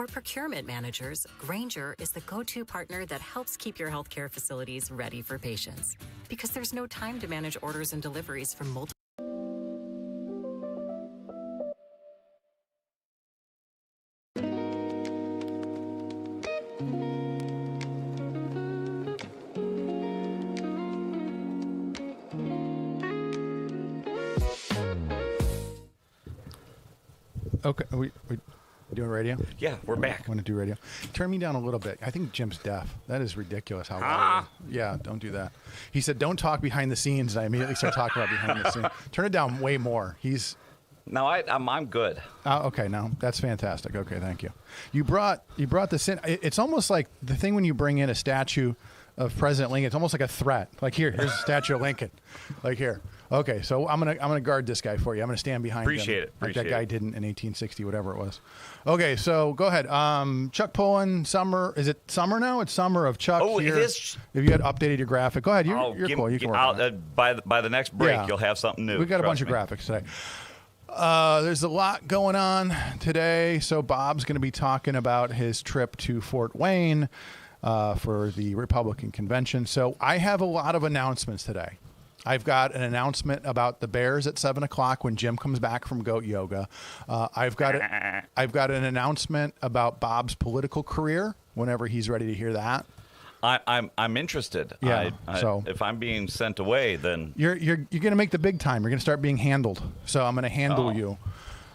For procurement managers, Grainger is the go-to partner that helps keep your healthcare facilities ready for patients. Because there's no time to manage orders and deliveries from multiple. Okay, we doing radio? Yeah, we're back. Want to do radio? Turn me down a little bit. I think Jim's deaf. That is ridiculous. How loud? Yeah, don't do that. He said, "Don't talk behind the scenes." And I immediately start talking about behind the scenes. Turn it down way more. He's. No, I'm good. Okay, no, that's fantastic. Okay, thank you. You brought this in. It's almost like the thing when you bring in a statue of President Lincoln. It's almost like a threat. Like here's a statue of Lincoln. Like here. Okay, so I'm gonna guard this guy for you. I'm gonna stand behind him. Appreciate it. Like that guy did in 1860, whatever it was. Okay, so go ahead. Chuck Pullen, summer. Is it summer now? It's summer of Chuck. Oh, here. it is. If you had updated your graphic, go ahead. You're cool. You can work on it. By the next break, Yeah. you'll have something new. We got a bunch of graphics today. There's a lot going on today. So Bob's going to be talking about his trip to Fort Wayne for the Republican convention. So I have a lot of announcements today. I've got an announcement about the Bears at 7 o'clock when Jim comes back from Goat Yoga. I've got an announcement about Bob's political career whenever he's ready to hear that. I'm interested. Yeah. So if I'm being sent away, then you're going to make the big time. You're going to start being handled. So I'm going to handle you.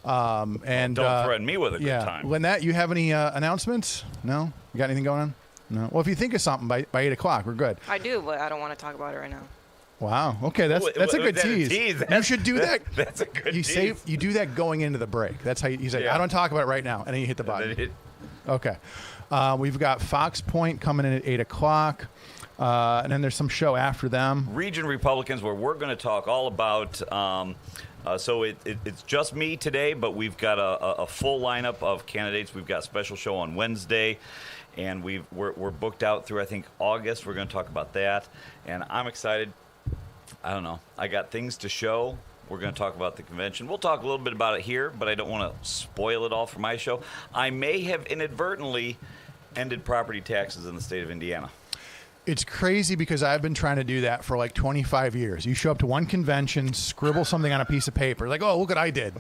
And don't threaten me with a good time. Lynette, you have any announcements? No? You got anything going on? No. Well, if you think of something by 8 o'clock, we're good. I do, but I don't want to talk about it right now. Wow. Okay, that's a good tease. You should do that. That's a good tease. You do that going into the break. That's how you say, I don't talk about it right now, and then you hit the button. Okay. We've got Fox Point coming in at 8 o'clock, and then there's some show after them. Region Republicans, where we're going to talk all about. So it's just me today, but we've got a full lineup of candidates. We've got a special show on Wednesday, and we're booked out through, I think, August. We're going to talk about that, and I'm excited. I don't know. I got things to show. We're going to talk about the convention. We'll talk a little bit about it here, but I don't want to spoil it all for my show. I may have inadvertently ended property taxes in the state of Indiana. It's crazy because I've been trying to do that for like 25 years. You show up to one convention, scribble something on a piece of paper, like, oh, look what I did.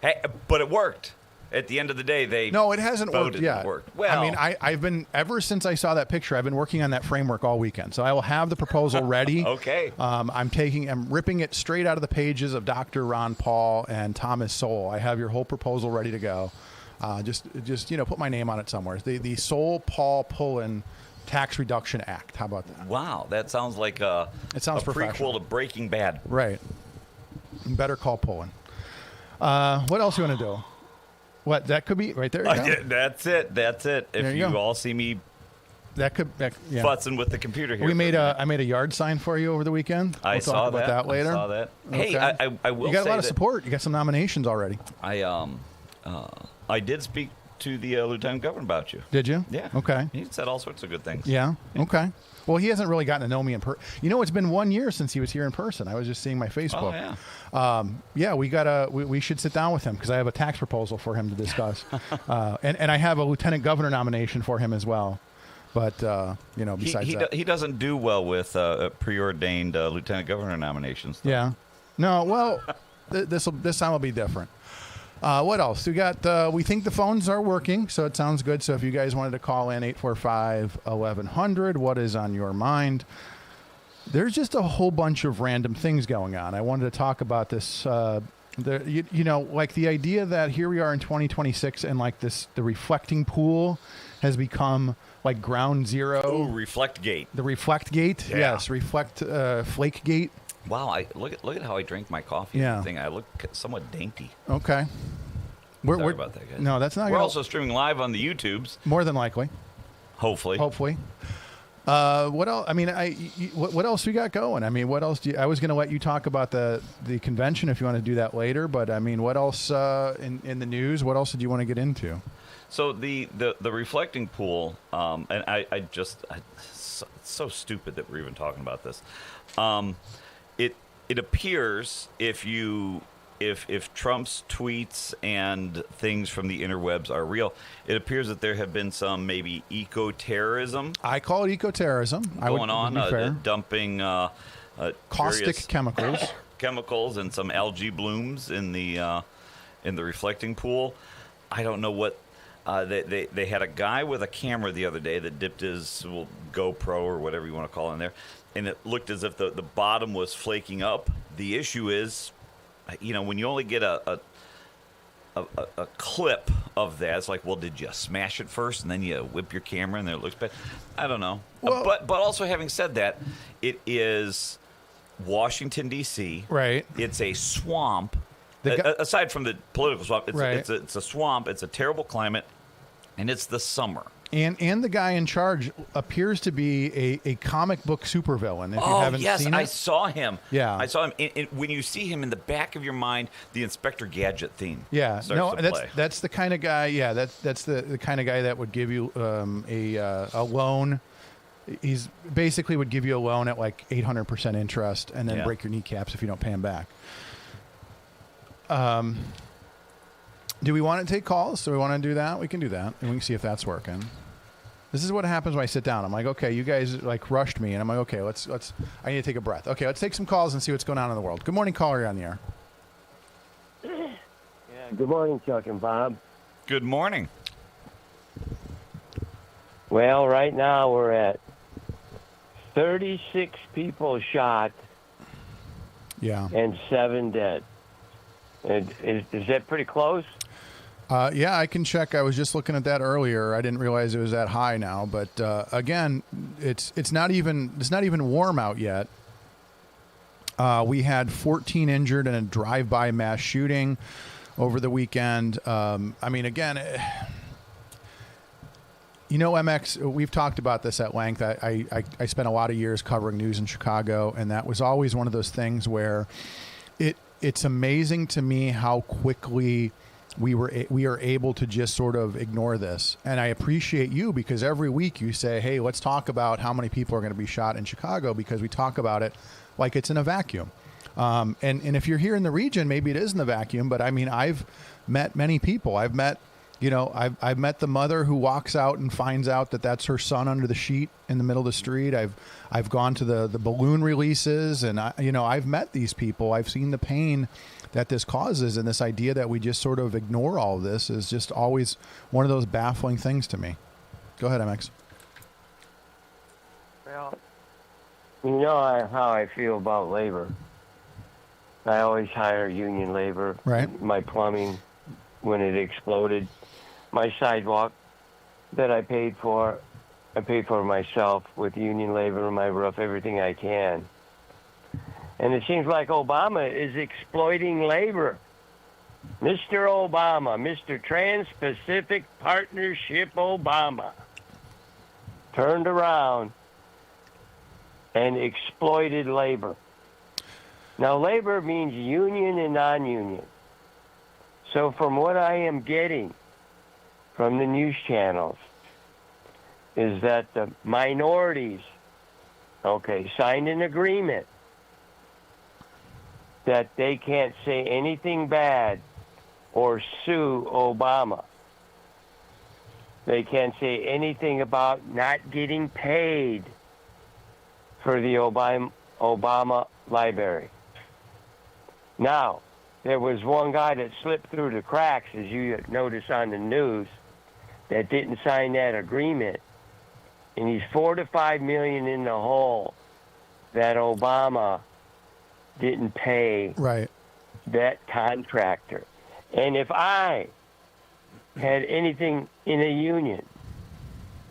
Hey, but it worked. At the end of the day, they No, it hasn't worked yet. Well, I mean, I've been, ever since I saw that picture, I've been working on that framework all weekend. So I will have the proposal ready. Okay. I'm ripping it straight out of the pages of Dr. Ron Paul and Thomas Sowell. I have your whole proposal ready to go. Just put my name on it somewhere. The Sowell Paul Pullen Tax Reduction Act. How about that? Wow, that sounds like a prequel to Breaking Bad. Right. Better Call Pullen. What else you want to do? What, that could be right there? That's it. If you all see me futzing with the computer here. I made a yard sign for you over the weekend. We'll talk about that later. I saw that. Okay. Hey, I will say you got a lot of support. You got some nominations already. I did speak to the lieutenant governor about you. Did you? Yeah. Okay. He said all sorts of good things. Yeah. Okay. Well, he hasn't really gotten to know me in person. It's been 1 year since he was here in person. I was just seeing my Facebook. Oh, yeah. We should sit down with him because I have a tax proposal for him to discuss. and I have a lieutenant governor nomination for him as well. But, besides that. He doesn't do well with preordained lieutenant governor nominations. Though. Yeah. No, well, this time will be different. What else? We got, we think the phones are working, so it sounds good. So if you guys wanted to call in 845-1100, what is on your mind? There's just a whole bunch of random things going on. I wanted to talk about this, like the idea that here we are in 2026 and like the reflecting pool has become like ground zero. Oh, Reflect Gate. The Reflect Gate. Yeah. Yes. Flake Gate. Wow, look at how I drink my coffee. Yeah. I look somewhat dainty. Okay. Sorry about that, guys. No, that's not. We're also streaming live on the YouTubes. More than likely. Hopefully. What else? I mean, what else we got going? I mean, what else I was going to let you talk about the convention if you want to do that later. But I mean, what else in the news? What else did you want to get into? So the reflecting pool, and it's so stupid that we're even talking about this. It appears if you if Trump's tweets and things from the interwebs are real, it appears that there have been some maybe eco-terrorism I call it eco-terrorism. going on, be fair. dumping Caustic various chemicals. chemicals and some algae blooms in the reflecting pool. I don't know what they had a guy with a camera the other day that dipped his GoPro or whatever you want to call it in there, and it looked as if the bottom was flaking up. The issue is, when you only get a clip of that, it's like, well, did you smash it first and then you whip your camera and then it looks bad? I don't know. Well, but also having said that, it is Washington, D.C. Right. It's a swamp. The Aside from the political swamp, Right. it's a swamp. It's a terrible climate, and it's the summer. And the guy in charge appears to be a comic book supervillain. If you haven't yes, seen it, I saw him. Yeah. I saw him. When you see him in the back of your mind, the Inspector Gadget theme. Yeah, starts to play. that's the kind of guy. Yeah, that's the kind of guy that would give you a loan. He's basically would give you a loan at like 800% interest, and then Yeah. break your kneecaps if you don't pay him back. Do we want to take calls? Do we want to do that? We can do that, and we can see if that's working. This is what happens when I sit down. I'm like, okay, you guys like rushed me, and I'm like, okay, let's. I need to take a breath. Okay, let's take some calls and see what's going on in the world. Good morning, caller. You're on the air. Yeah, good morning, Chuck and Bob. Good morning. Well, right now we're at 36 people shot Yeah. and 7 dead. Is that pretty close? Yeah, I can check. I was just looking at that earlier. I didn't realize it was that high now. But again, it's not even warm out yet. We had 14 injured in a drive-by mass shooting over the weekend. I mean, again, MX, we've talked about this at length. I spent a lot of years covering news in Chicago, and that was always one of those things where it's amazing to me how quickly we are able to just sort of ignore this. And I appreciate you because every week you say, hey, let's talk about how many people are going to be shot in Chicago, because we talk about it like it's in a vacuum. And if you're here in the region, maybe it is in the vacuum, but I mean, I've met many people. I've met the mother who walks out and finds out that that's her son under the sheet in the middle of the street. I've gone to the balloon releases, and I've met these people. I've seen the pain that this causes, and this idea that we just sort of ignore all of this is just always one of those baffling things to me. Go ahead, MX. Well, how I feel about labor. I always hire union labor. Right. My plumbing, when it exploded, my sidewalk that I paid for myself with union labor, my roof, everything I can. And it seems like Obama is exploiting labor. Mr. Obama, Mr. Trans-Pacific Partnership Obama, turned around and exploited labor. Now, labor means union and non-union. So from what I am getting from the news channels is that the minorities, signed an agreement that they can't say anything bad or sue Obama. They can't say anything about not getting paid for the Obama library. Now, there was one guy that slipped through the cracks, as you notice on the news, that didn't sign that agreement. And he's $4 to $5 million in the hole that Obama didn't pay that contractor. And if I had anything in a union,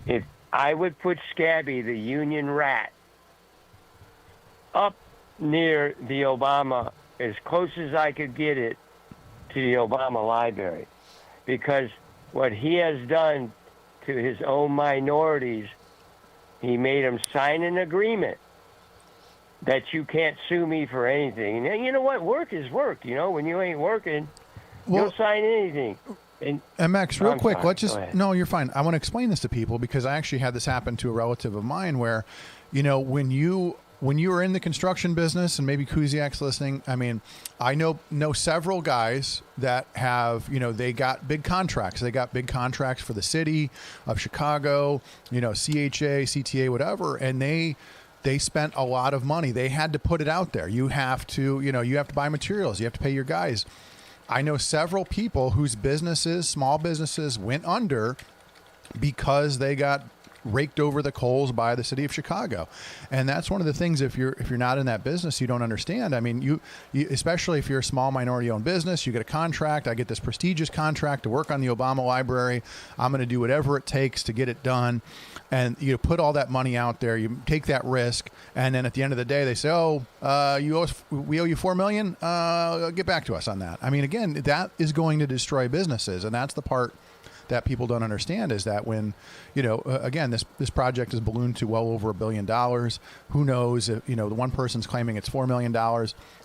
if I would put Scabby, the union rat, up near the Obama, as close as I could get it to the Obama library, because what he has done to his own minorities, he made them sign an agreement that you can't sue me for anything. And you know what? Work is work. When you ain't working, you'll sign anything. And MX, real quick, sorry. let's just, no, you're fine. I want to explain this to people because I actually had this happen to a relative of mine where, when you when you were in the construction business, and maybe Kuziak's listening, I mean, I know several guys that have, they got big contracts. They got big contracts for the city of Chicago, CHA, CTA, whatever, and they spent a lot of money. They had to put it out there. You have to, you have to buy materials. You have to pay your guys. I know several people whose businesses, small businesses, went under because they got raked over the coals by the city of Chicago. And that's one of the things, if you're not in that business, you don't understand. I mean, you especially if you're a small minority owned business, you get a contract. I get this prestigious contract to work on the Obama Library. I'm going to do whatever it takes to get it done. And you put all that money out there, you take that risk, and then at the end of the day, they say, we owe you $4 million. Get back to us on that. I mean, again, that is going to destroy businesses, and that's the part that people don't understand, is that when, again, this project is ballooned to well over $1 billion. Who knows if, the one person's claiming it's $4 million.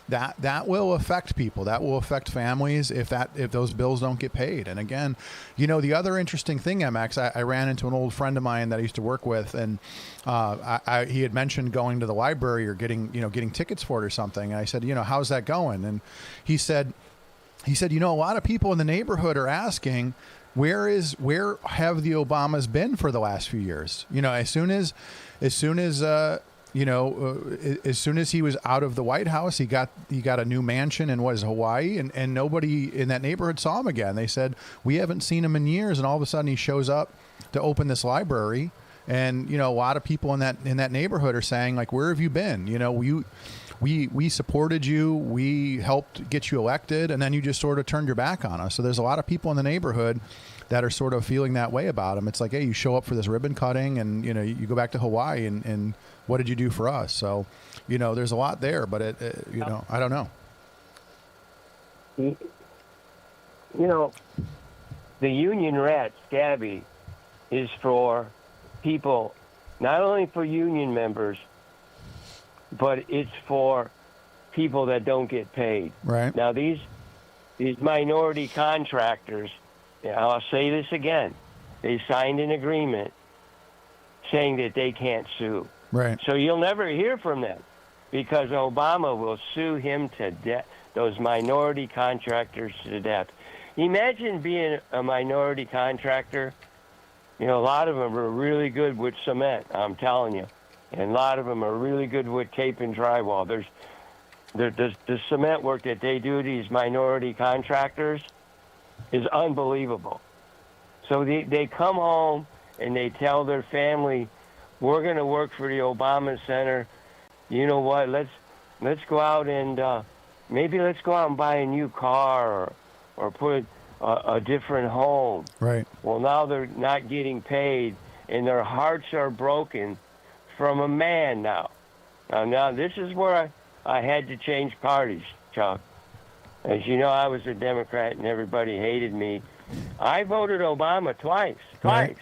That will affect people. That will affect families if those bills don't get paid. And again, the other interesting thing, MX, I ran into an old friend of mine that I used to work with, and he had mentioned going to the library or getting tickets for it or something. And I said, how's that going? And he said, a lot of people in the neighborhood are asking, where have the Obamas been for the last few years? As soon as he was out of the White House, he got a new mansion in Hawaii, and nobody in that neighborhood saw him again. They said, we haven't seen him in years, and all of a sudden he shows up to open this library, and a lot of people in that neighborhood are saying, like, where have you been? We supported you, we helped get you elected, and then you just sort of turned your back on us. So there's a lot of people in the neighborhood that are sort of feeling that way about him. It's like, hey, you show up for this ribbon cutting, and you go back to Hawaii, and what did you do for us? So, there's a lot there, but I don't know. The union rat, Scabby, is for people, not only for union members, but it's for people that don't get paid. Right. Now, these minority contractors, I'll say this again, they signed an agreement saying that they can't sue. Right. So you'll never hear from them because Obama will sue him to death, those minority contractors to death. Imagine being a minority contractor. A lot of them are really good with cement, I'm telling you. And a lot of them are really good with tape and drywall. The cement work that they do, these minority contractors, is unbelievable. So they come home and they tell their family, we're going to work for the Obama Center. You know what? Let's go out and maybe let's go out and buy a new car or put a different home. Right. Well, now they're not getting paid, and their hearts are broken from a man now. Now this is where I had to change parties, Chuck. As you know, I was a Democrat and everybody hated me. I voted Obama twice. Right.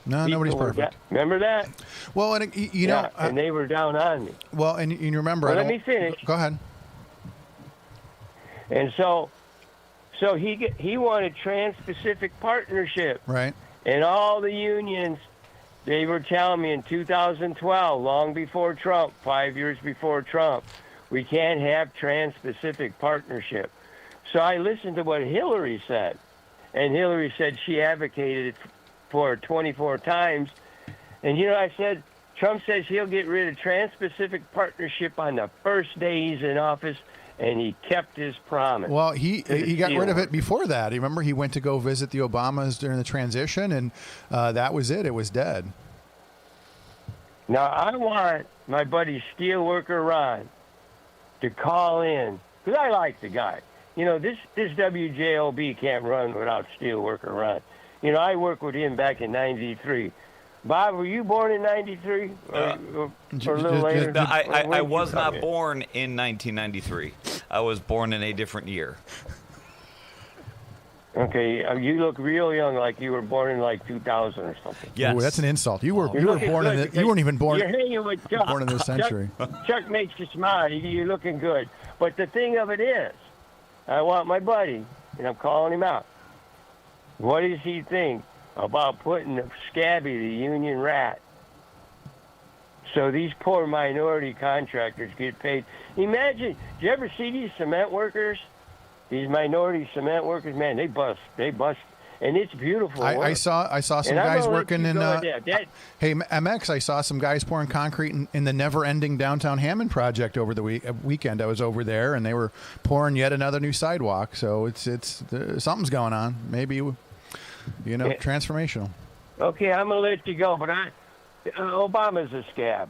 No, nobody's People perfect. Remember that? Well, and and they were down on me. Well, and you remember. Well, let me finish. Go ahead. And so he wanted Trans-Pacific Partnership. Right. And all the unions, they were telling me in 2012, long before Trump, 5 years before Trump, we can't have Trans-Pacific Partnership. So I listened to what Hillary said. And Hillary said she advocated for it 24 times. And, I said, Trump says he'll get rid of Trans-Pacific Partnership on the first day he's in office, and he kept his promise. Well, he got rid of it before that. You remember he went to go visit the Obamas during the transition, and that was it. It was dead. Now, I want my buddy Steelworker Ron to call in, because I like the guy. This WJOB can't run without Steelworker Ron. I worked with him back in 93. Bob, were you born in 93? Or a little later? No, I was not born in 1993. I was born in a different year. Okay, you look real young, like you were born in like 2000 or something. Yes. Ooh, that's an insult. You were born in you weren't even born. You're hanging with Chuck. Born in this century. Chuck makes you smile. You're looking good. But the thing of it is, I want my buddy, and I'm calling him out. What does he think about putting Scabby, the union rat, So these poor minority contractors get paid. Imagine, do you ever see these cement workers? These minority cement workers, man, they bust. And it's beautiful. I saw some guys working in. Hey, MX, I saw some guys pouring concrete in the never-ending downtown Hammond project over the weekend. I was over there, and they were pouring yet another new sidewalk. So it's something's going on. Maybe, transformational. Okay, I'm gonna let you go, but Obama's a scab.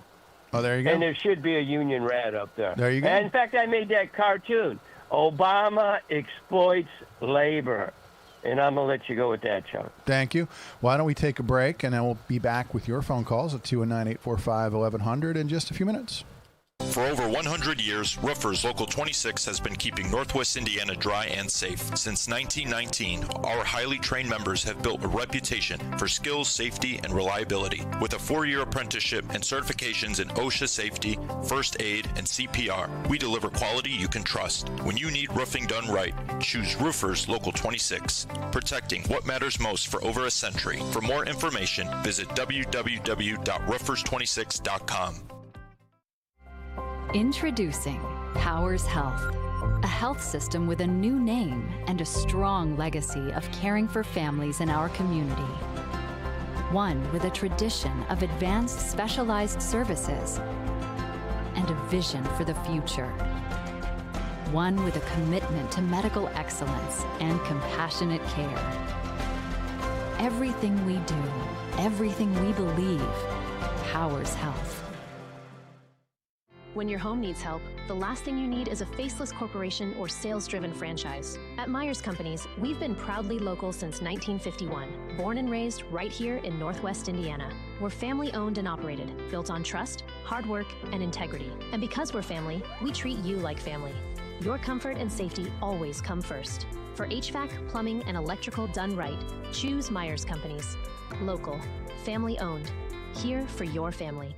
Oh, there you go. And there should be a union rat up there. There you go. And in fact, I made that cartoon. Obama exploits labor. And I'm going to let you go with that, Chuck. Thank you. Why don't we take a break, and then we'll be back with your phone calls at 219-845-1100 in just a few minutes. For over 100 years, Roofers Local 26 has been keeping Northwest Indiana dry and safe. Since 1919, our highly trained members have built a reputation for skills, safety, and reliability. With a 4-year apprenticeship and certifications in OSHA safety, first aid, and CPR, we deliver quality you can trust. When you need roofing done right, choose Roofers Local 26, protecting what matters most for over a century. For more information, visit www.roofers26.com. Introducing Powers Health, a health system with a new name and a strong legacy of caring for families in our community. One with a tradition of advanced specialized services and a vision for the future. One with a commitment to medical excellence and compassionate care. Everything we do, everything we believe, powers health. When your home needs help, the last thing you need is a faceless corporation or sales-driven franchise. At Myers Companies, we've been proudly local since 1951, born and raised right here in Northwest Indiana. We're family-owned and operated, built on trust, hard work, and integrity. And because we're family, we treat you like family. Your comfort and safety always come first. For HVAC, plumbing, and electrical done right, choose Myers Companies. Local, family-owned, here for your family.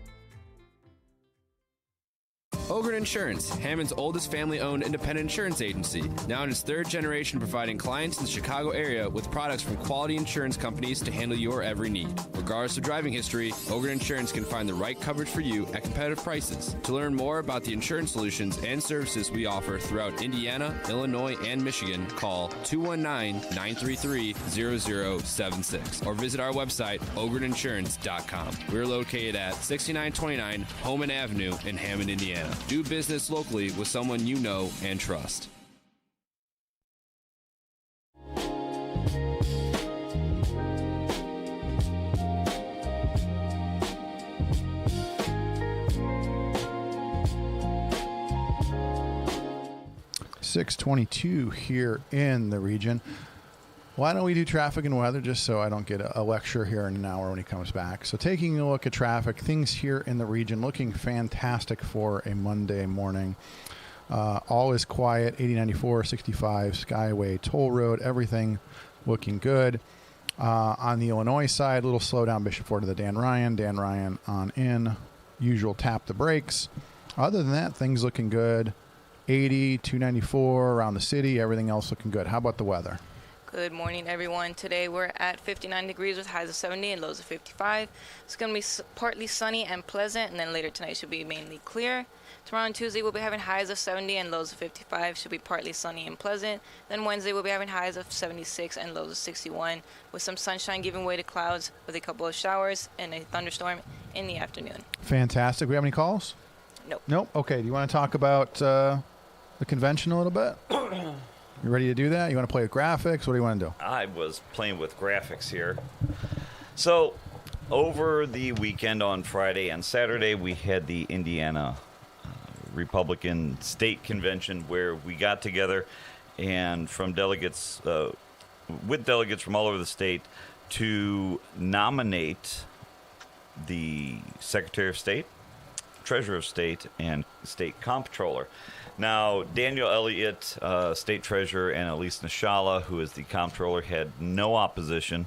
Ogren Insurance, Hammond's oldest family-owned independent insurance agency, now in its 3rd generation, providing clients in the Chicago area with products from quality insurance companies to handle your every need. Regardless of driving history, Ogren Insurance can find the right coverage for you at competitive prices. To learn more about the insurance solutions and services we offer throughout Indiana, Illinois, and Michigan, call 219-933-0076 or visit our website, ogreninsurance.com. We're located at 6929 Homan Avenue in Hammond, Indiana. Do business locally with someone you know and trust. .622 here in the region. Why don't we do traffic and weather just so I don't get a lecture here in an hour when he comes back. So taking a look at traffic, things here in the region looking fantastic for a Monday morning. All is quiet, 8094, 65, Skyway, Toll Road, everything looking good. On the Illinois side, a little slowdown, Bishop Ford to the Dan Ryan on in. Usual tap the brakes. Other than that, things looking good. 80, 294 around the city, everything else looking good. How about the weather? Good morning, everyone. Today we're at 59 degrees with highs of 70 and lows of 55. It's going to be partly sunny and pleasant, and then later tonight should be mainly clear. Tomorrow and Tuesday we'll be having highs of 70 and lows of 55. Should be partly sunny and pleasant. Then Wednesday we'll be having highs of 76 and lows of 61, with some sunshine giving way to clouds with a couple of showers and a thunderstorm in the afternoon. Fantastic. We have any calls? Nope. Okay. Do you want to talk about the convention a little bit? You ready to do that? You want to play with graphics? What do you want to do? I was playing with graphics here. So, over the weekend on Friday and Saturday, we had the Indiana Republican State Convention where we got together and with delegates from all over the state to nominate the Secretary of State, Treasurer of State, and State Comptroller. Now, Daniel Elliott, State Treasurer, and Elise Nishala, who is the Comptroller, had no opposition,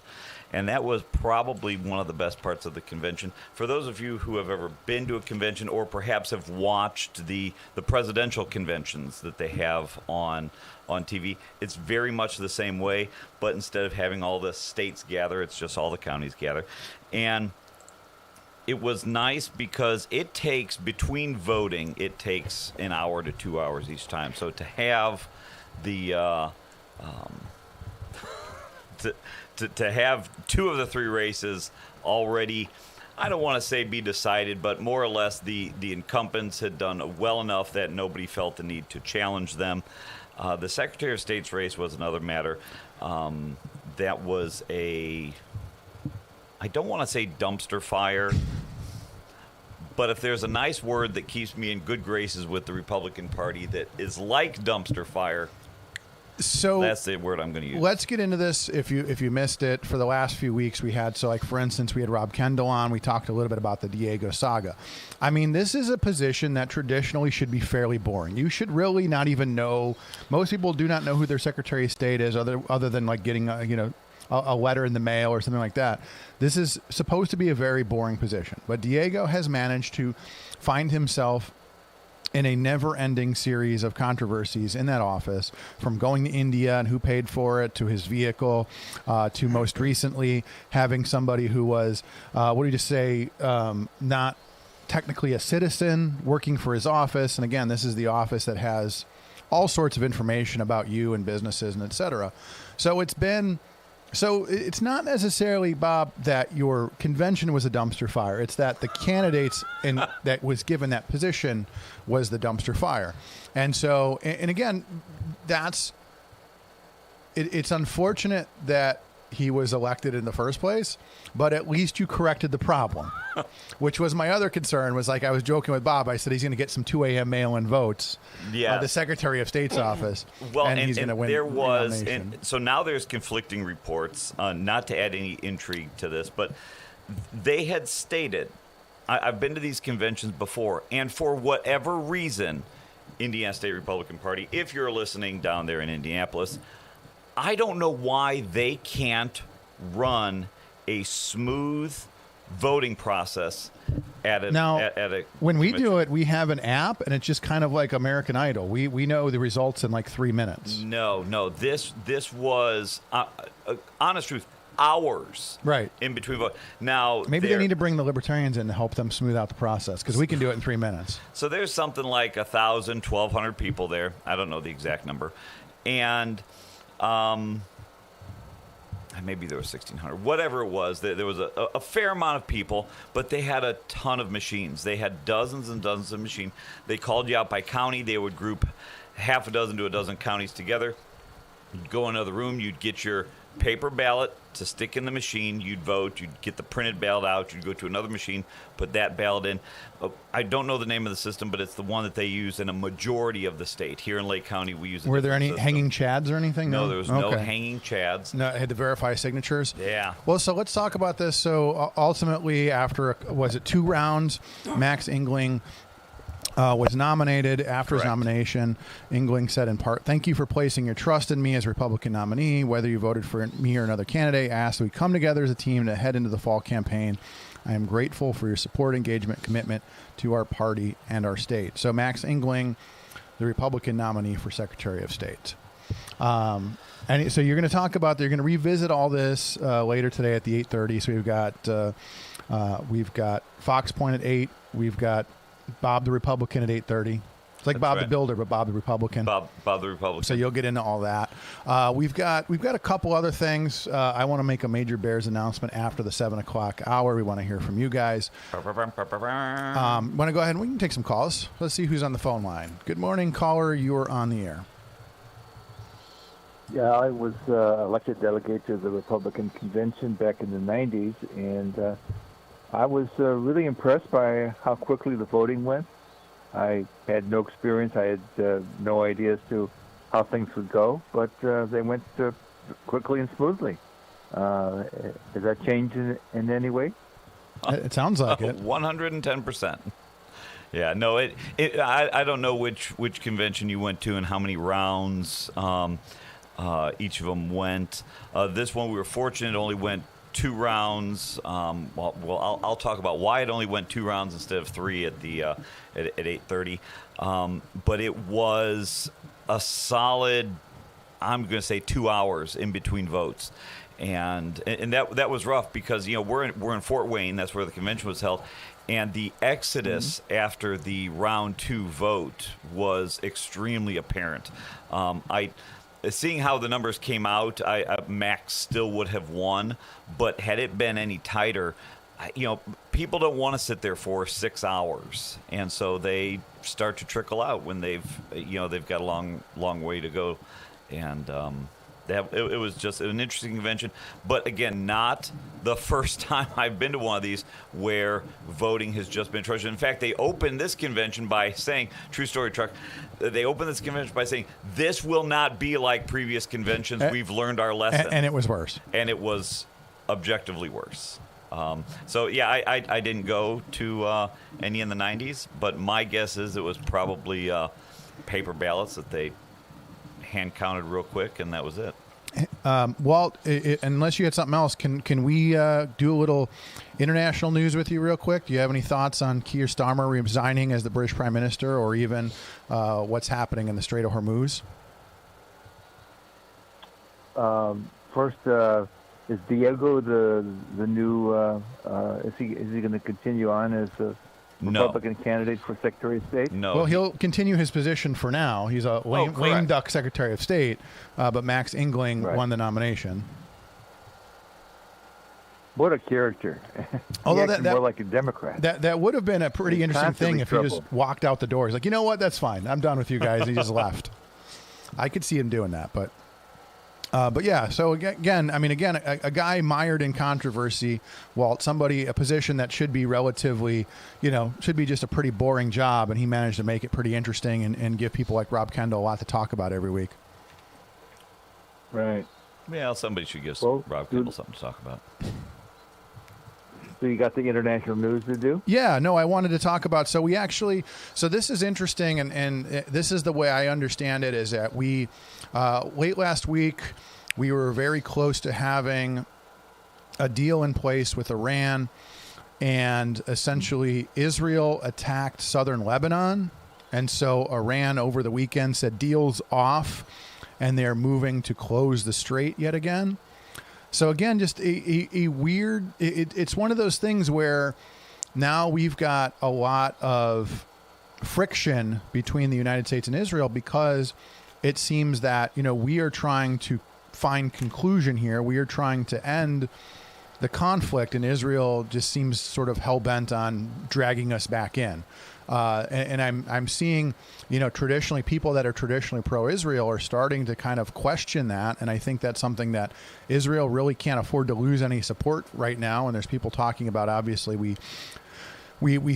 and that was probably one of the best parts of the convention. For those of you who have ever been to a convention or perhaps have watched the presidential conventions that they have on TV, it's very much the same way, but instead of having all the states gather, it's just all the counties gather. And it was nice because it takes, between voting, it takes an hour to 2 hours each time. So to have the to have two of the three races already, I don't want to say be decided, but more or less the incumbents had done well enough that nobody felt the need to challenge them. The Secretary of State's race was another matter. That was I don't want to say dumpster fire, but if there's a nice word that keeps me in good graces with the Republican Party that is like dumpster fire, so that's the word I'm going to use. Let's get into this. If you missed it, for the last few weeks we had, so like for instance, we had Rob Kendall on. We talked a little bit about the Diego saga. I mean, this is a position that traditionally should be fairly boring. You should really not even know. Most people do not know who their Secretary of State is, other than like getting a letter in the mail or something like that. This is supposed to be a very boring position, but Diego has managed to find himself in a never-ending series of controversies in that office, from going to India and who paid for it, to his vehicle, to most recently having somebody who was, not technically a citizen working for his office. And again, this is the office that has all sorts of information about you and businesses and et cetera. So it's not necessarily, Bob, that your convention was a dumpster fire. It's that the candidates that was given that position was the dumpster fire. And so, and again, it's unfortunate that he was elected in the first place, but at least you corrected the problem, which was my other concern. Was like, I was joking with Bob. I said he's going to get some 2 a.m. mail-in votes. Yeah, the Secretary of State's office. Well, and he's going to win. There was, and so now there's conflicting reports. Not to add any intrigue to this, but they had stated, I've been to these conventions before, and for whatever reason, Indiana State Republican Party, if you're listening down there in Indianapolis, I don't know why they can't run a smooth voting process at a when we do it, we have an app, and it's just kind of like American Idol. We know the results in like 3 minutes. No. This was honest truth, hours right in between votes. Now maybe they need to bring the libertarians in to help them smooth out the process, because we can do it in 3 minutes. So there's something like 1,000, 1,200 people there. I don't know the exact number, and maybe there was 1,600, whatever it was. There was a fair amount of people, but they had a ton of machines. They had dozens and dozens of machines. They called you out by county. They would group half a dozen to a dozen counties together. You'd go in another room. You'd get your paper ballot to stick in the machine. You'd vote. You'd get the printed ballot out. You'd go to another machine, put that ballot in. I don't know the name of the system, but it's the one that they use in a majority of the state. Here in Lake County, we use it. Were there any hanging chads or anything? No, there was no hanging chads. No, I had to verify signatures. Yeah. Well, so let's talk about this. So ultimately, after, 2 rounds, Max Engling was nominated. After his nomination, Engling said in part, "Thank you for placing your trust in me as Republican nominee. Whether you voted for me or another candidate, I asked that we come together as a team to head into the fall campaign. I am grateful for your support, engagement, commitment to our party and our state." So Max Engling, the Republican nominee for Secretary of State. And so you're going to talk about, you're going to revisit all this later today at the 8:30. So we've got Fox Point at 8. We've got Bob the Republican at 8:30. It's like That's Bob right. the Builder, but Bob the Republican. Bob the Republican. So you'll get into all that. We've got a couple other things. I want to make a major Bears announcement after the 7 o'clock hour. We want to hear from you guys. Want to go ahead and we can take some calls. Let's see who's on the phone line. Good morning, caller. You're on the air. Yeah, I was elected delegate to the Republican convention back in the 90s, and I was really impressed by how quickly the voting went. I had no experience. I had no idea as to how things would go, but they went quickly and smoothly. Has that changed in any way? It sounds like it. 110%. Yeah, no, I don't know which convention you went to and how many rounds each of them went. This one, we were fortunate, it only went 2 rounds. Well, I'll talk about why it only went 2 rounds instead of 3 at 8:30. But it was a solid, I'm going to say, 2 hours in between votes. and that was rough because we're in Fort Wayne. That's where the convention was held, and the exodus after the round 2 vote was extremely apparent. Seeing how the numbers came out, Max still would have won, but had it been any tighter, people don't want to sit there for 6 hours, and so they start to trickle out when they've got a long way to go, and it was just an interesting convention. But again, not the first time I've been to one of these where voting has just been atrocious. In fact, they opened this convention by saying, true story, Truck, they opened this convention by saying, this will not be like previous conventions. We've learned our lesson. And it was worse. And it was objectively worse. So, yeah, I didn't go to any in the 90s, but my guess is it was probably paper ballots that they hand counted real quick, and that was it. Walt, unless you had something else, can we do a little international news with you real quick? Do you have any thoughts on Keir Starmer resigning as the British Prime Minister, or even what's happening in the Strait of Hormuz? First, is Diego the new? Is he going to continue on as a Republican candidate for Secretary of State? No. Well, he'll continue his position for now. He's a lame duck Secretary of State, but Max Engling won the nomination. What a character! Although that more like a Democrat. That would have been a pretty interesting thing if he just walked out the door. He's like, you know what? That's fine. I'm done with you guys. And he just left. I could see him doing that, but yeah. So again, a guy mired in controversy, Walt, a position that should be relatively, should be just a pretty boring job, and he managed to make it pretty interesting and give people like Rob Kendall a lot to talk about every week. Right. Yeah, somebody should give Rob Kendall something to talk about. So you got the international news to do? Yeah, no, I wanted to talk about, so this is interesting, and this is the way I understand it, is that we, late last week, we were very close to having a deal in place with Iran, and essentially Israel attacked southern Lebanon, and so Iran over the weekend said deal's off, and they're moving to close the strait yet again. So again, just a weird, it's one of those things where now we've got a lot of friction between the United States and Israel, because it seems that, we are trying to find conclusion here. We are trying to end the conflict, and Israel just seems sort of hell-bent on dragging us back in. And I'm seeing, traditionally, people that are traditionally pro-Israel are starting to kind of question that. And I think that's something that Israel really can't afford to lose any support right now. And there's people talking about, obviously, we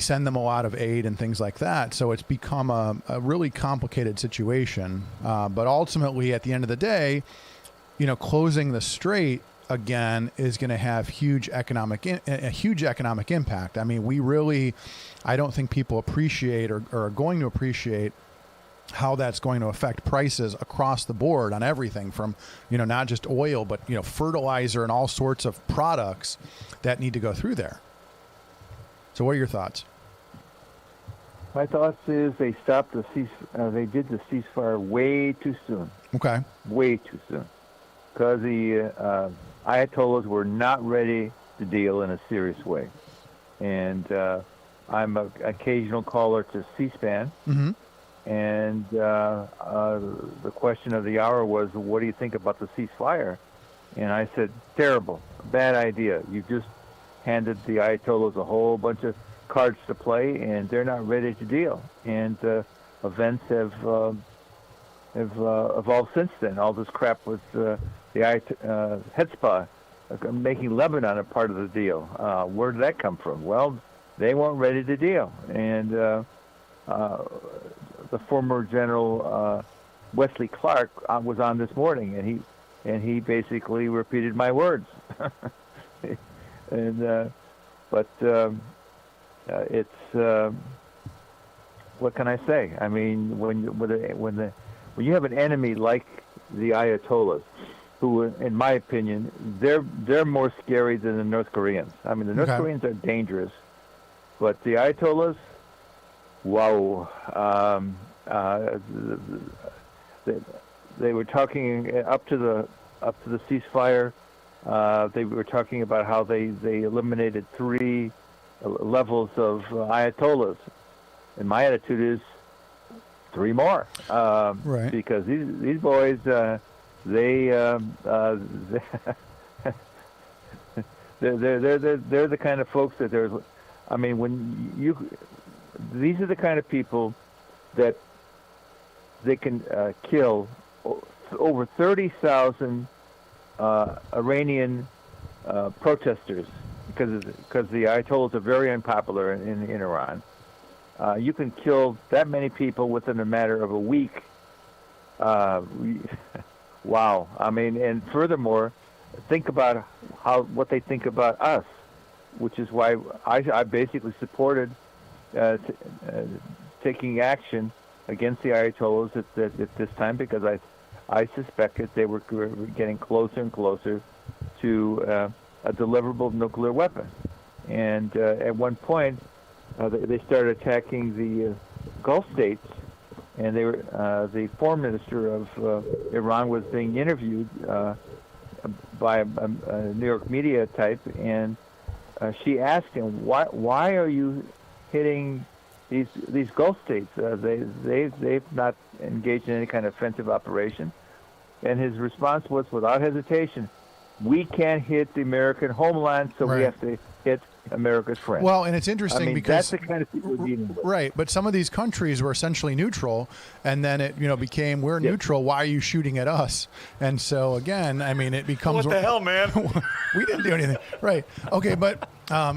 send them a lot of aid and things like that. So it's become a really complicated situation. But ultimately, at the end of the day, closing the strait again is going to have a huge economic impact. I mean, I don't think people appreciate or are going to appreciate how that's going to affect prices across the board on everything from, not just oil, but, fertilizer and all sorts of products that need to go through there. So what are your thoughts? My thoughts is they stopped they did the ceasefire way too soon. Okay. Way too soon. Because the Ayatollahs were not ready to deal in a serious way. And I'm an occasional caller to C-SPAN. Mm-hmm. And the question of the hour was, what do you think about the ceasefire? And I said, terrible, bad idea. You just handed the Ayatollahs a whole bunch of cards to play, and they're not ready to deal. And events have evolved since then. All this crap with the Hetzpah making Lebanon a part of the deal. Where did that come from? Well, they weren't ready to deal. And the former General Wesley Clark was on this morning, and he basically repeated my words. And but it's what can I say? I mean, when you have an enemy like the Ayatollahs, who, in my opinion, they're more scary than the North Koreans. I mean, the North Koreans are dangerous, but the Ayatollahs, wow. They were talking up to the ceasefire. They were talking about how they eliminated 3 levels of Ayatollahs. And my attitude is 3 more. Right. Because these boys, they're the kind of folks that these are the kind of people that they can kill over 30,000 Iranian protesters because the Ayatollahs are very unpopular in Iran. You can kill that many people within a matter of a week. Wow. I mean, and furthermore, think about what they think about us, which is why I basically supported taking action against the Ayatollahs at this time, because I suspected they were getting closer and closer to a deliverable nuclear weapon. And at one point, they started attacking the Gulf states, and they were the foreign minister of Iran was being interviewed by a New York media type, and she asked him, "Why are you hitting these Gulf states? They've not engaged in any kind of offensive operation." And his response was, without hesitation, "We can't hit the American homeland, so we have to hit America's friends." Well, and it's interesting because that's the kind of people we're dealing with. Right, but some of these countries were essentially neutral, and then it became, we're neutral. Why are you shooting at us? And so again, I mean, it becomes, what the hell, man? We didn't do anything, right? Okay, but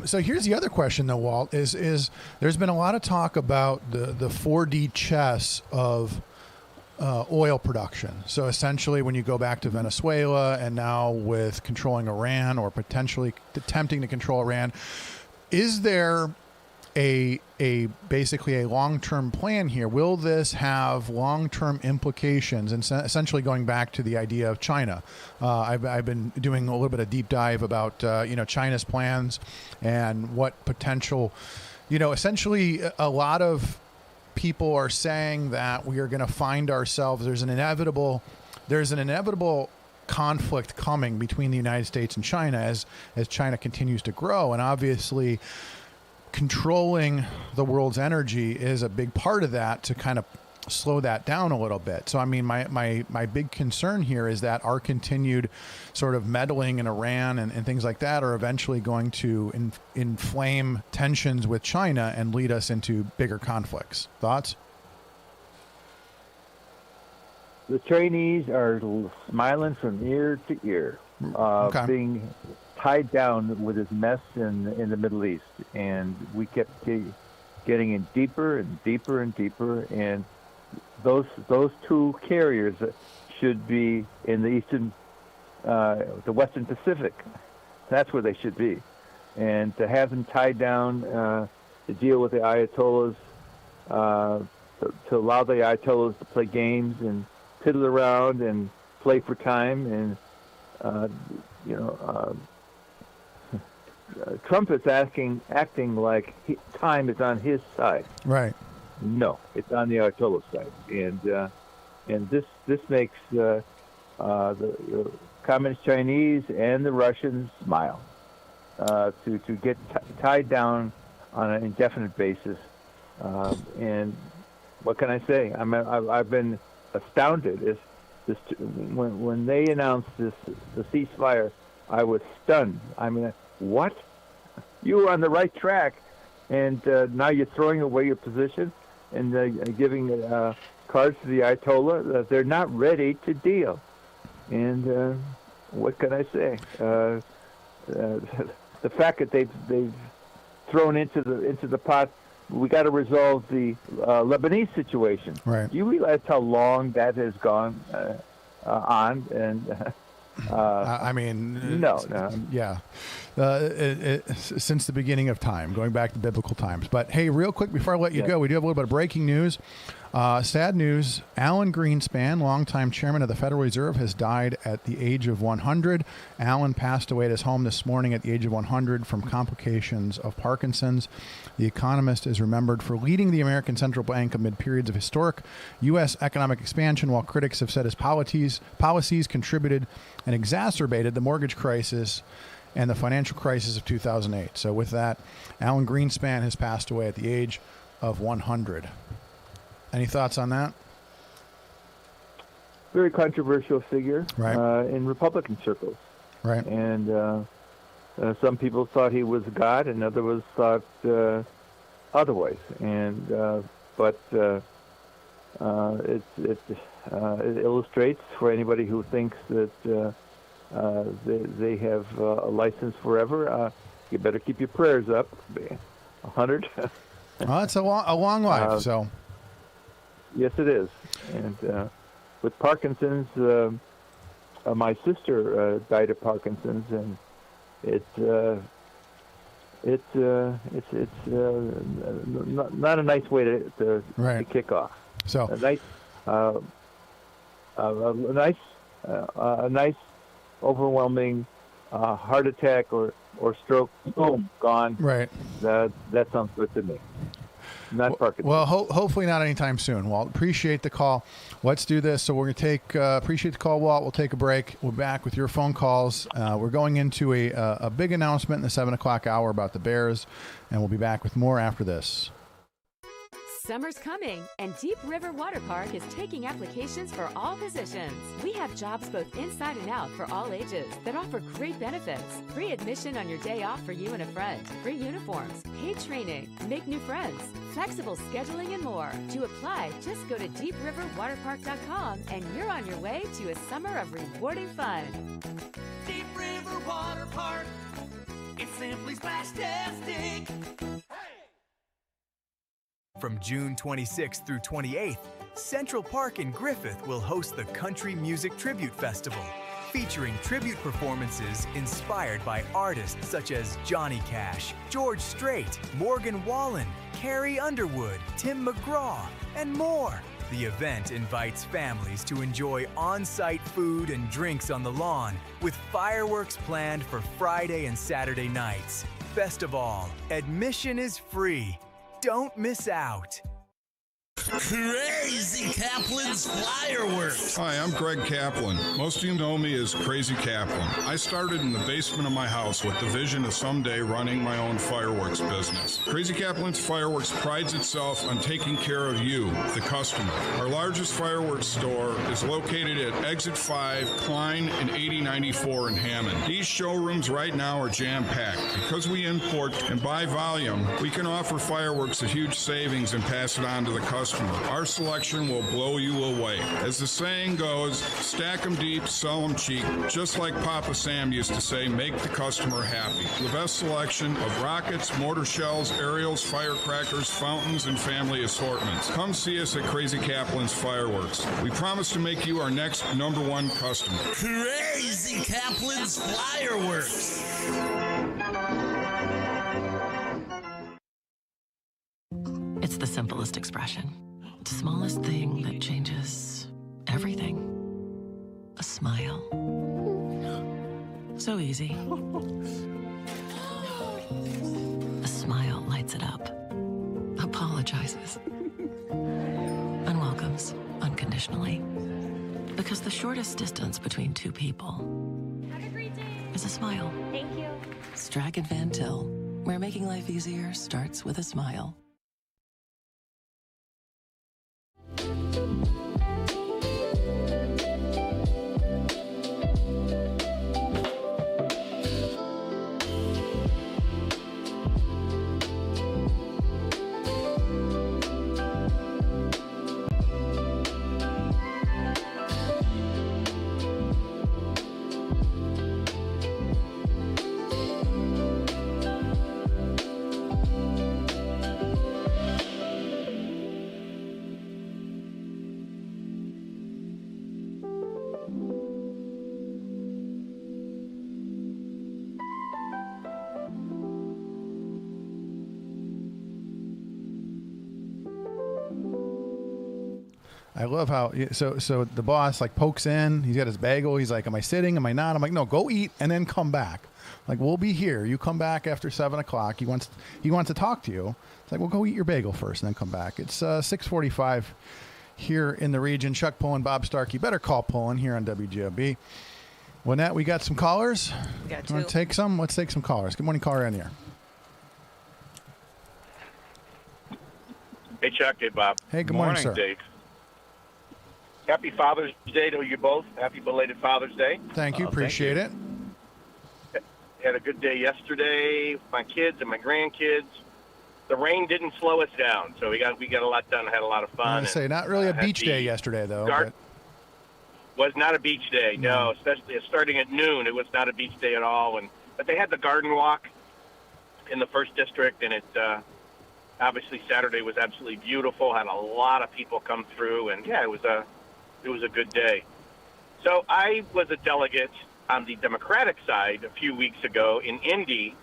so here's the other question, though, Walt. Is there's been a lot of talk about the 4D chess of oil production. So essentially, when you go back to Venezuela and now with controlling Iran or potentially attempting to control Iran, is there basically a long-term plan here? Will this have long-term implications? And essentially going back to the idea of China, I've been doing a little bit of deep dive about China's plans and what potential, essentially a lot of people are saying that we are going to find ourselves, there's an inevitable conflict coming between the United States and China as China continues to grow. And obviously controlling the world's energy is a big part of that to kind of slow that down a little bit. So, I mean, my big concern here is that our continued sort of meddling in Iran and things like that are eventually going to inflame tensions with China and lead us into bigger conflicts. Thoughts? The Chinese are smiling from ear to ear, being tied down with this mess in the Middle East. And we kept getting in deeper and deeper and deeper, and those 2 carriers should be in the Western Pacific. That's where they should be. And to have them tied down to deal with the Ayatollahs, to allow the Ayatollahs to play games and piddle around and play for time, and Trump is acting like time is on his side. Right. No, it's on the Ayatollah side, and this makes the Communist Chinese and the Russians smile to get tied down on an indefinite basis. And what can I say? I've been astounded. When they announced the ceasefire, I was stunned. I mean, what? You were on the right track, and now you're throwing away your position and giving cards to the Ayatollah. They're not ready to deal. And what can I say? The fact that they've thrown into the pot, we got to resolve the Lebanese situation. Right. You realize how long that has gone on, and I mean, no. Yeah. since the beginning of time, going back to biblical times. But hey, real quick before I let you go, we do have a little bit of breaking news. Sad news. Alan Greenspan, longtime chairman of the Federal Reserve, has died at the age of 100. Alan passed away at his home this morning at the age of 100 from complications of Parkinson's. The economist is remembered for leading the American Central Bank amid periods of historic U.S. economic expansion, while critics have said his policies contributed and exacerbated the mortgage crisis and the financial crisis of 2008. So with that, Alan Greenspan has passed away at the age of 100. Any thoughts on that? Very controversial figure right. In Republican circles. Right. And some people thought he was God, and others thought otherwise. And but it illustrates for anybody who thinks that they have a license forever. You better keep your prayers up. 100. Well, that's a long life. So. Yes, it is. And with Parkinson's, my sister died of Parkinson's, and it's not a nice way to kick off. So a nice, overwhelming heart attack or stroke, boom, gone. Right. That sounds good to me. Not Parkinson's. Well, hopefully not anytime soon. Walt, appreciate the call. Let's do this. So we're going to take, appreciate the call, Walt. We'll take a break. We're back with your phone calls. We're going into a big announcement in the 7 o'clock hour about the Bears, and we'll be back with more after this. Summer's coming, and Deep River Water Park is taking applications for all positions. We have jobs both inside and out for all ages that offer great benefits. Free admission on your day off for you and a friend. Free uniforms, paid training, make new friends, flexible scheduling, and more. To apply, just go to deepriverwaterpark.com and you're on your way to a summer of rewarding fun. Deep River Water Park, it's simply splash-tastic. From June 26th through 28th, Central Park in Griffith will host the Country Music Tribute Festival, featuring tribute performances inspired by artists such as Johnny Cash, George Strait, Morgan Wallen, Carrie Underwood, Tim McGraw, and more. The event invites families to enjoy on-site food and drinks on the lawn, with fireworks planned for Friday and Saturday nights. Best of all, admission is free. Don't miss out. Crazy Kaplan's Fireworks. Hi, I'm Greg Kaplan. Most of you know me as Crazy Kaplan. I started in the basement of my house with the vision of someday running my own fireworks business. Crazy Kaplan's Fireworks prides itself on taking care of you, the customer. Our largest fireworks store is located at Exit 5, Klein, and 8094 in Hammond. These showrooms right now are jam-packed. Because we import and buy volume, we can offer fireworks a huge savings and pass it on to the customer. Our selection will blow you away. As the saying goes, stack them deep, sell them cheap. Just like Papa Sam used to say, make the customer happy. The best selection of rockets, mortar shells, aerials, firecrackers, fountains, and family assortments. Come see us at Crazy Kaplan's Fireworks. We promise to make you our next #1 customer. Crazy Kaplan's Fireworks. It's the simplest expression. The smallest thing that changes everything. A smile. So easy. A smile lights it up. Apologizes. And welcomes unconditionally. Because the shortest distance between two people is a smile. Thank you. Strachan Van Til, where making life easier starts with a smile. I love how so the boss like pokes in. He's got his bagel. He's like, "Am I sitting? Am I not?" I'm like, "No, go eat and then come back." Like, we'll be here. You come back after 7 o'clock. He wants to talk to you. It's like, well, go eat your bagel first and then come back. It's 6:45 here in the region. Chuck Pullen, Bob Starkey. Better call Pullen here on WGOB. Lynette, we got some callers. We got You want two. to take some? Let's take some callers. Good morning, caller in here. Hey, Chuck. Hey, Bob. Hey, good morning, sir. Dave. Happy Father's Day to you both. Happy belated Father's Day. Thank you. Appreciate it. Had a good day yesterday with my kids and my grandkids. The rain didn't slow us down, so we got a lot done. Had a lot of I'm fun. going to say, not really a beach day yesterday, though. But Was not a beach day. No, especially starting at noon, it was not a beach day at all. But they had the garden walk in the first district, and it obviously Saturday was absolutely beautiful. Had a lot of people come through, and yeah, it was a good day. So I was a delegate on the Democratic side a few weeks ago in Indy,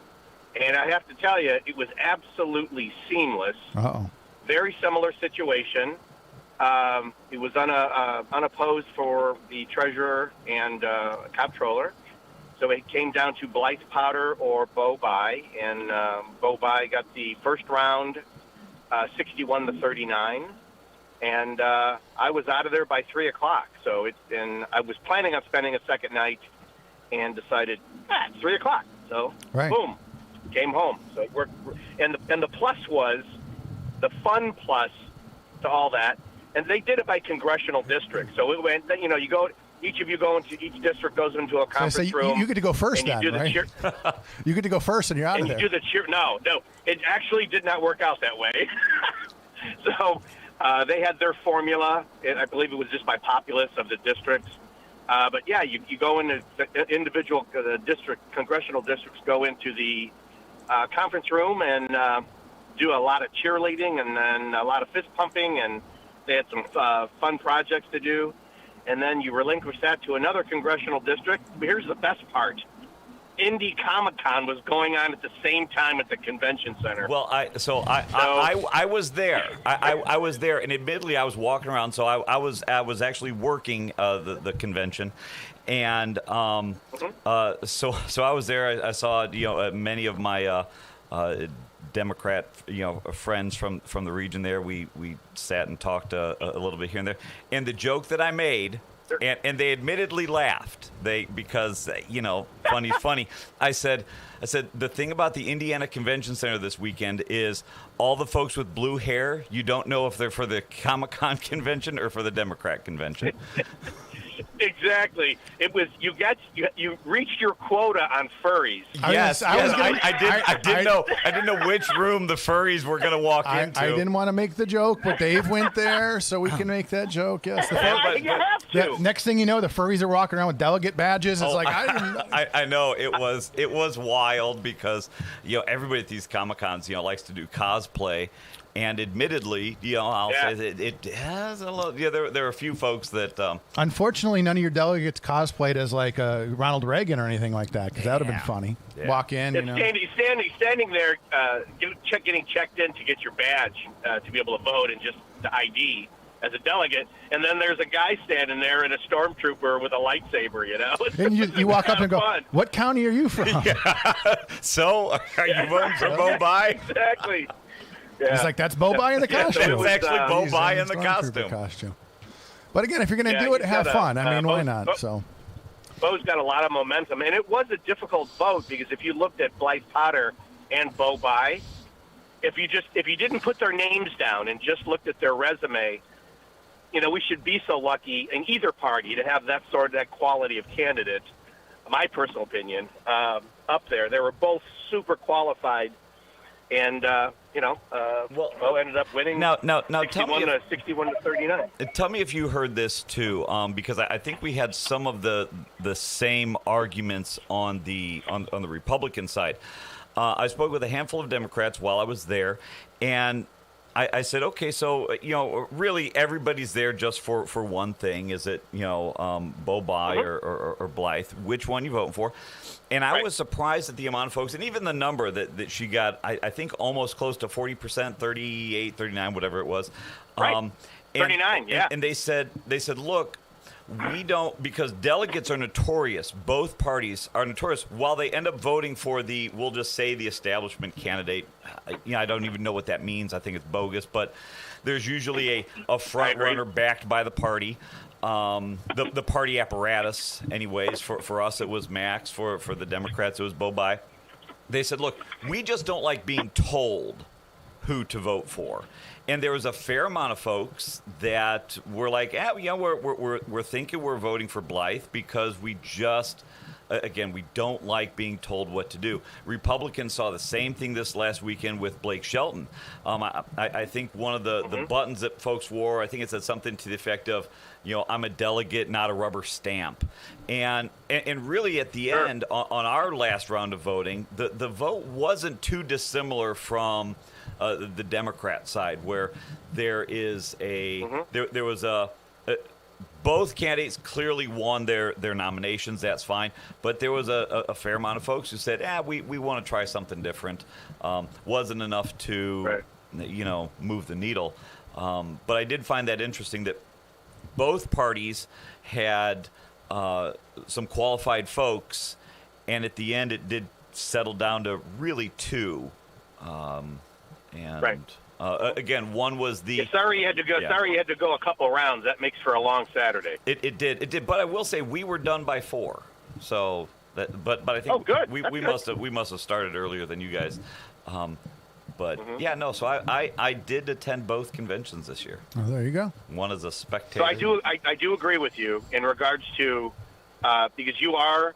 and I have to tell you, it was absolutely seamless. Uh-oh. Very similar situation. It was unopposed for the treasurer and comptroller. So it came down to Blythe Potter or Bo Bai, and Bo Bai got the first round, 61-39, and I was out of there by 3 o'clock. And I was planning on spending a second night, and decided it's 3 o'clock. So boom, came home. So it worked, and the plus was the fun plus to all that. And they did it by congressional district. So it went, you go, each of you go into, each district goes into a conference room. You get to go first and you then, do the right? cheer. You get to go first and you're out And of you there. do the cheer. No, it actually did not work out that way. So they had their formula. And I believe it was just by populace of the districts. But yeah, you go into the individual congressional districts go into the conference room and do a lot of cheerleading and then a lot of fist pumping, and they had some fun projects to do. And then you relinquish that to another congressional district. But here's the best part. Indy Comic-Con was going on at the same time at the convention center. Well, I was there. I was there, and admittedly, I was walking around. So I was actually working the convention, and so I was there. I saw many of my Democrat friends from the region there. We sat and talked a little bit here and there, and the joke that I made. And they admittedly laughed. Because funny. I said the thing about the Indiana Convention Center this weekend is all the folks with blue hair. You don't know if they're for the Comic-Con convention or for the Democrat convention. Exactly. It was you reached your quota on furries. Yes, I didn't know which room the furries were going to walk into. I didn't want to make the joke, but Dave went there, so we can make that joke. Yes. You have to. Next thing you know, the furries are walking around with delegate badges. It's I know it was wild because everybody at these Comic-Cons likes to do cosplay. And admittedly, I'll say that it has a lot. There are a few folks that. Unfortunately, none of your delegates cosplayed as like Ronald Reagan or anything like that, because that would have been funny. Yeah. Walk in, standing there, getting checked in to get your badge to be able to vote and just the ID as a delegate, and then there's a guy standing there in a stormtrooper with a lightsaber. And you walk up and go, fun. "What county are you from?" So, are you voting for Bo Bai? Exactly. Yeah. He's like, that's Bo Bai in the costume. It's actually Bo Bai in the costume. But again, if you're going to do it, have fun. I mean, why not? Bo's got a lot of momentum, and it was a difficult vote because if you looked at Blythe Potter and Bo Bai, if you didn't put their names down and just looked at their resume, we should be so lucky in either party to have that quality of candidate. My personal opinion, up there, they were both super qualified. And Bo ended up winning. Now, 61-39. Tell me if you heard this too, because I think we had some of the same arguments on the Republican side. I spoke with a handful of Democrats while I was there, and I said, okay, so really everybody's there just for one thing. Is it Bo Bai or Blythe? Which one you voting for? And I was surprised at the amount of folks, and even the number that she got, I think almost close to 40%, 38, 39, whatever it was. 39, yeah. And they said, look, we don't, because delegates are notorious. Both parties are notorious. While they end up voting for we'll just say the establishment candidate. I don't even know what that means. I think it's bogus. But there's usually a front runner backed by the party. The party apparatus, anyways. For us, it was Max. For the Democrats, it was Bobai. They said, look, we just don't like being told who to vote for. And there was a fair amount of folks that were like, we're thinking we're voting for Blythe because we just, again, we don't like being told what to do. Republicans saw the same thing this last weekend with Blake Shelton. I think one of the buttons that folks wore, I think it said something to the effect of, I'm a delegate, not a rubber stamp. And really at the end, on our last round of voting, the vote wasn't too dissimilar from the Democrat side, where there is there was both candidates clearly won their nominations. That's fine, but there was a fair amount of folks who said, we want to try something different. Wasn't enough to move the needle. But I did find that interesting that both parties had some qualified folks, and at the end it did settle down to really two. Again, one was the. Sorry you had to go. Yeah. Sorry you had to go a couple rounds. That makes for a long Saturday. It did. But I will say we were done by 4. So that. But I think. Oh, good. We must have started earlier than you guys. So I did attend both conventions this year. Oh, there you go. One as a spectator. So I do agree with you in regards to because you are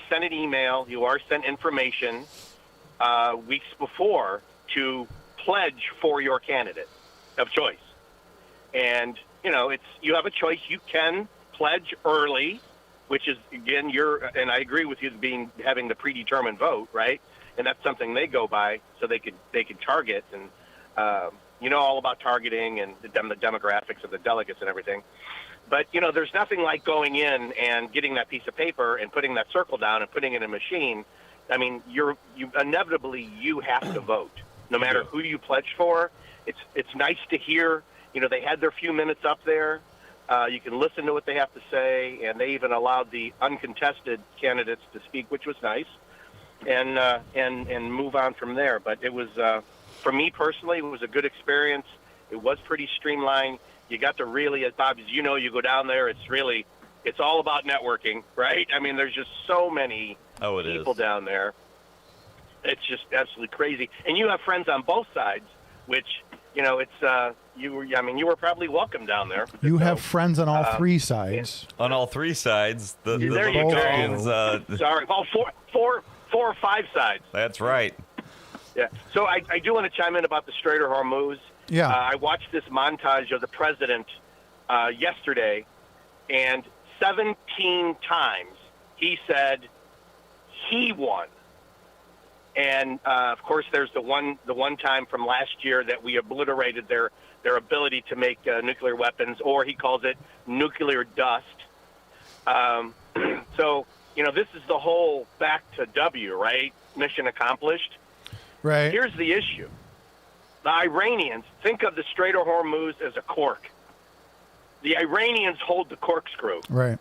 sent an email, you are sent information weeks before to pledge for your candidate of choice. And, you have a choice. You can pledge early, which is, again, and I agree with you having the predetermined vote, right? And that's something they go by so they could target. And, all about targeting and the demographics of the delegates and everything. But, there's nothing like going in and getting that piece of paper and putting that circle down and putting it in a machine. I mean, you inevitably have to vote, no matter who you pledge for. It's nice to hear. They had their few minutes up there. You can listen to what they have to say, and they even allowed the uncontested candidates to speak, which was nice, and move on from there. But it was, for me personally, it was a good experience. It was pretty streamlined. You got to really, as Bob, as you know, you go down there. It's all about networking, right? I mean, there's just so many people down there. It's just absolutely crazy. And you have friends on both sides, which, you were probably welcome down there. You have friends on all three sides. On all three sides. There you go. Sorry. Well, four or 5 sides. That's right. Yeah. So I do want to chime in about the Strait of Hormuz. Yeah. I watched this montage of the president yesterday, and 17 times he said he won. And of course, there's the one time from last year that we obliterated their ability to make nuclear weapons, or he calls it nuclear dust. So this is the whole back to W, right? Mission accomplished. Right. Here's the issue: the Iranians think of the Strait of Hormuz as a cork. The Iranians hold the corkscrew. Right.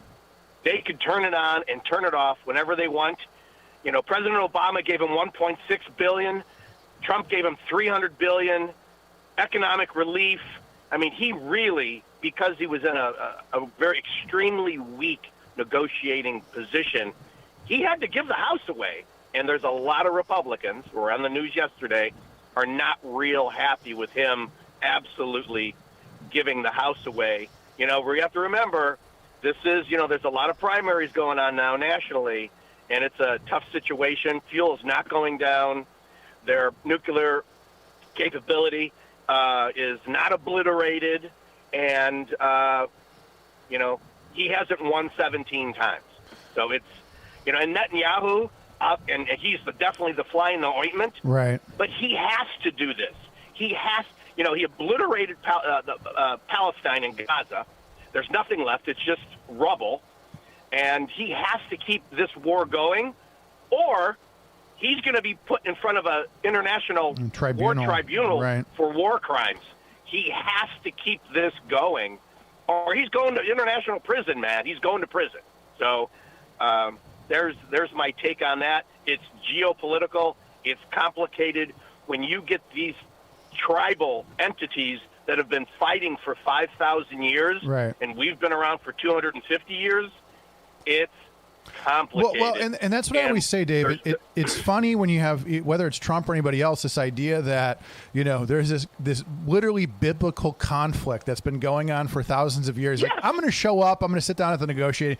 They could turn it on and turn it off whenever they want. President Obama gave him $1.6 billion. Trump gave him $300 billion. Economic relief. I mean, he really, because he was in a very extremely weak negotiating position, he had to give the House away. And there's a lot of Republicans who were on the news yesterday are not real happy with him absolutely giving the House away. We have to remember, this is, there's a lot of primaries going on now nationally, and it's a tough situation. Fuel is not going down. Their nuclear capability is not obliterated, and, he hasn't won 17 times. So it's, and Netanyahu, and he's definitely the fly in the ointment. Right. But he has to do this. He has, he obliterated Palestine and Gaza. There's nothing left. It's just rubble. And he has to keep this war going, or he's going to be put in front of an international war tribunal right. for war crimes. he has to keep this going, or he's going to international prison, man. He's going to prison. So there's my take on that. It's geopolitical. It's complicated. When you get these tribal entities that have been fighting for 5,000 years, Right. and we've been around for 250 years, it's complicated. Well, and that's what I always say, Dave. It's funny when you have, whether it's Trump or anybody else, this idea that, you know, there's this literally biblical conflict that's been going on for thousands of years. Like, I'm going to show up, I'm going to sit down at the negotiating,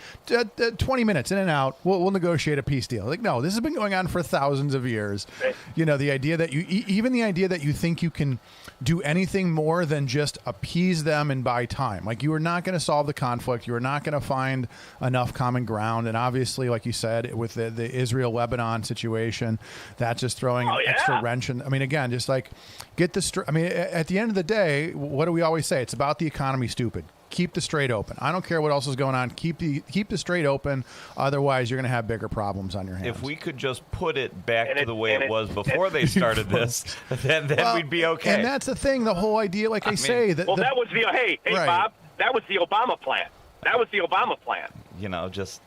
20 minutes in and out, we'll negotiate a peace deal. Like, no, this has been going on for thousands of years. You know, the idea that even the idea that you think you can do anything more than just appease them and buy time. Like, you are not going to solve the conflict. You are not going to find enough common ground. And obviously, like you said, with the Israel-Lebanon situation, that's just throwing an extra wrench. And I mean, again, just like get the I mean, at the end of the day, what do we always say? It's about the economy, stupid. Keep the strait open. I don't care what else is going on. Keep the strait open. Otherwise, you're going to have bigger problems on your hands. If we could just put it back to the way it was before they started this, then we'd be okay. And that's the thing. The whole idea, like I say, that that was the hey Right. Bob, that was the Obama plan. That was the Obama plan. You know, just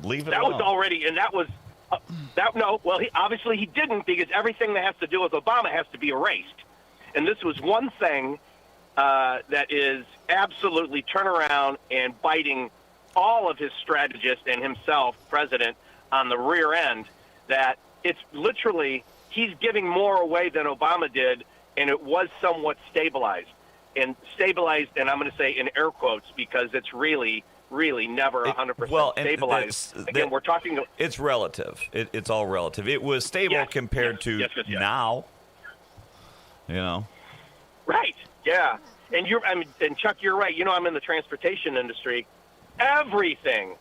leave it That alone. was already, and that was obviously he didn't, because everything that has to do with Obama has to be erased. And this was one thing that is absolutely turnaround and biting all of his strategists and himself, president, on the rear end, that it's literally he's giving more away than Obama did, and it was somewhat stabilized. And I'm going to say in air quotes, because it's really never 100% stabilized. Again, we're talking. It's relative. It's all relative. It was stable compared to now. You know. Right. Yeah. And and Chuck, you're right. You know, I'm in the transportation industry. Everything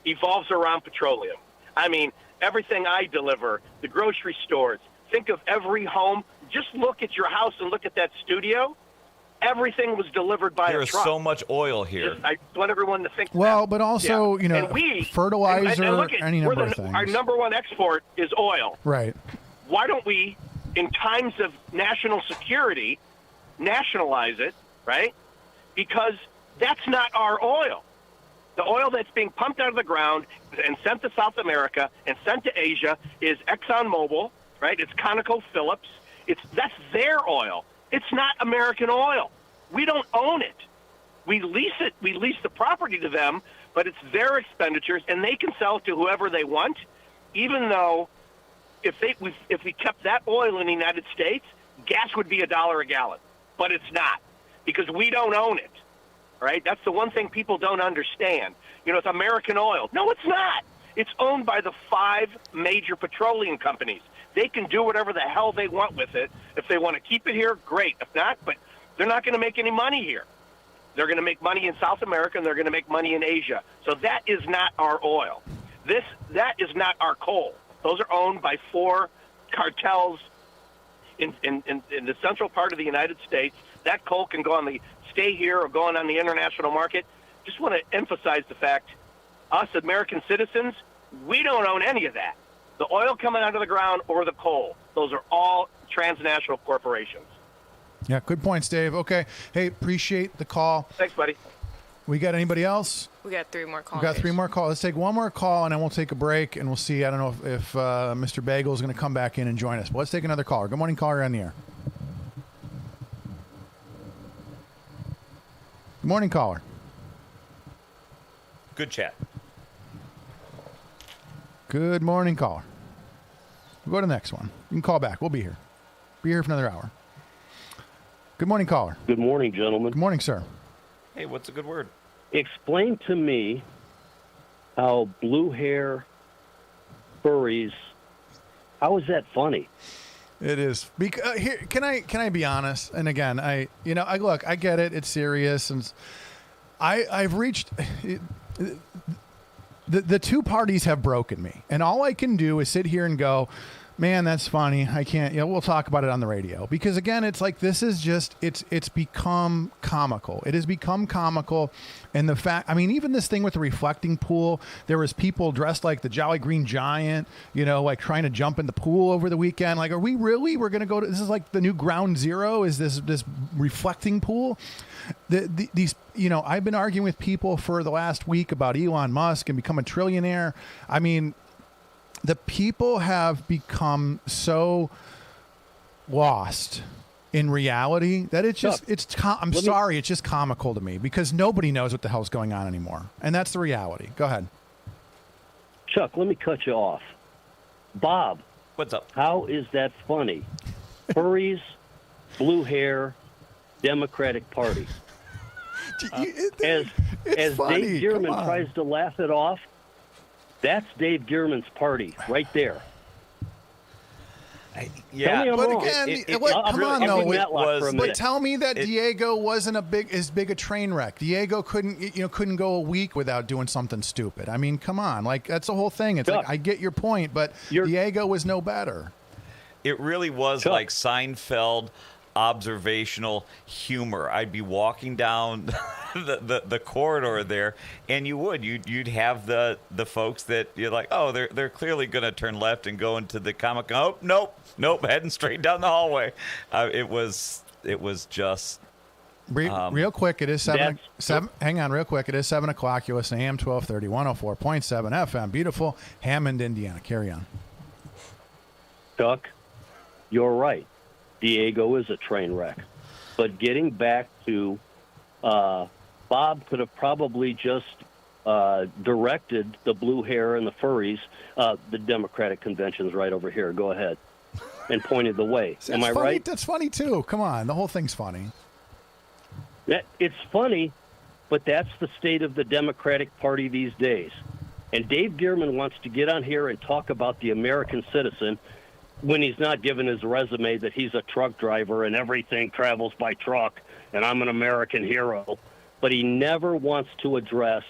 evolves around petroleum. I mean, everything I deliver, the grocery stores. Think of every home. Just look at your house and look at that studio. Everything was delivered by There a is truck. so much oil here. I want everyone to think. Well, but also, you know, and fertilizer, and look at, any number of things. Our number one export is oil. Right. Why don't we, in times of national security, nationalize it, right? Because that's not our oil. The oil that's being pumped out of the ground and sent to South America and sent to Asia is ExxonMobil, right? It's ConocoPhillips. That's their oil. It's not American oil. We don't own it. We lease it. We lease the property to them, but it's their expenditures, and they can sell it to whoever they want, even though if we kept that oil in the United States, gas would be $1 a gallon. But it's not, because we don't own it. Right? That's the one thing people don't understand. You know, it's American oil. No, it's not. It's owned by the 5 major petroleum companies. They can do whatever the hell they want with it. If they want to keep it here, great. If not, but they're not going to make any money here. They're going to make money in South America, and they're going to make money in Asia. So that is not our oil. That is not our coal. Those are owned by 4 cartels in the central part of the United States. That coal can stay here or go on the international market. Just want to emphasize the fact, us American citizens, we don't own any of that. The oil coming out of the ground or the coal, those are all transnational corporations. Yeah, good points, Dave. Okay. Hey, appreciate the call. Thanks, buddy. We got anybody else? We got 3 more calls. We got 3 more calls. Let's take one more call, and then we'll take a break, and we'll see. I don't know if Mr. Bagel is going to come back in and join us. But let's take another caller. Good morning, caller. You're on the air. Good morning, caller. Good chat. Good morning, caller. We'll go to the next one. You can call back. We'll be here. Be here for another hour. Good morning, caller. Good morning, gentlemen. Good morning, sir. Hey, what's a good word? Explain to me how blue hair furries, how is that funny? It is. Here, can I be honest? And again, I look, I get it. It's serious, and I've reached. The 2 parties have broken me, and all I can do is sit here and go, Man, that's funny. I can't. We'll talk about it on the radio because again, it's like this is just it's become comical. It has become comical, and the fact. I mean, even this thing with the reflecting pool. There was people dressed like the Jolly Green Giant. Like trying to jump in the pool over the weekend. Like, are we really? We're going to go to. This is like the new Ground Zero. Is this reflecting pool? These. I've been arguing with people for the last week about Elon Musk and become a trillionaire. I mean. The people have become so lost in reality that it's just, I'm sorry, it's just comical to me because nobody knows what the hell's going on anymore. And that's the reality. Go ahead. Chuck, let me cut you off. Bob. What's up? How is that funny? Furries, blue hair, Democratic Party. As funny. Dave Gehrman tries to laugh it off, that's Dave Gehrman's party right there. Yeah, but wrong. Again, come on, though. But tell me that Diego wasn't as big a train wreck. Diego couldn't go a week without doing something stupid. I mean, come on, like that's the whole thing. It's like I get your point, but Diego was no better. It really was like Seinfeld observational humor. I'd be walking down the corridor there, and you'd have the folks that you're like, oh, they're clearly going to turn left and go into the comic. Oh, nope, heading straight down the hallway. It was just real quick. It is 7. Hang on, real quick. It is 7 o'clock. You're listening to AM 1230, 104.7 FM. Beautiful Hammond, Indiana. Carry on. Chuck, you're right. Diego is a train wreck. But getting back to Bob could have probably just directed the blue hair and the furries. The Democratic convention's right over here. Go ahead. And pointed the way. Am I right? That's funny, too. Come on. The whole thing's funny. It's funny, but that's the state of the Democratic Party these days. And Dave Gehrman wants to get on here and talk about the American citizen when he's not given his resume that he's a truck driver and everything travels by truck and I'm an American hero. But he never wants to address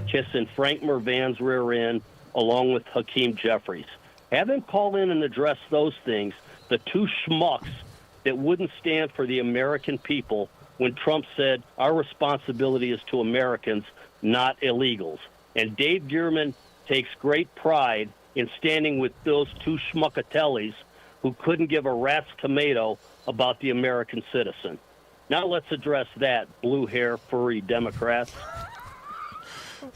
kissing Frank Mervan's rear end along with Hakeem Jeffries. Have him call in and address those things, the two schmucks that wouldn't stand for the American people when Trump said our responsibility is to Americans, not illegals. And Dave Gehrman takes great pride in standing with those two schmuckatellis who couldn't give a rat's tomato about the American citizen. Now let's address that, blue hair, furry Democrats.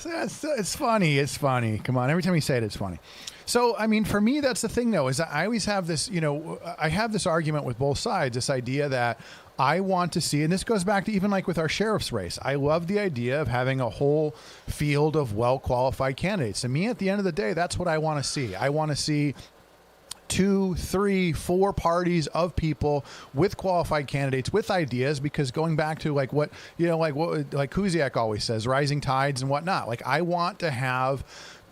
It's funny. It's funny. Come on. Every time you say it, it's funny. So, I mean, for me, that's the thing, though, is I always have this, I have this argument with both sides, this idea that I want to see, and this goes back to even like with our sheriff's race. I love the idea of having a whole field of well-qualified candidates. To me, at the end of the day, that's what I want to see. I want to see 2, 3, 4 parties of people with qualified candidates with ideas, because going back to like what Kuziak always says, rising tides and whatnot. Like I want to have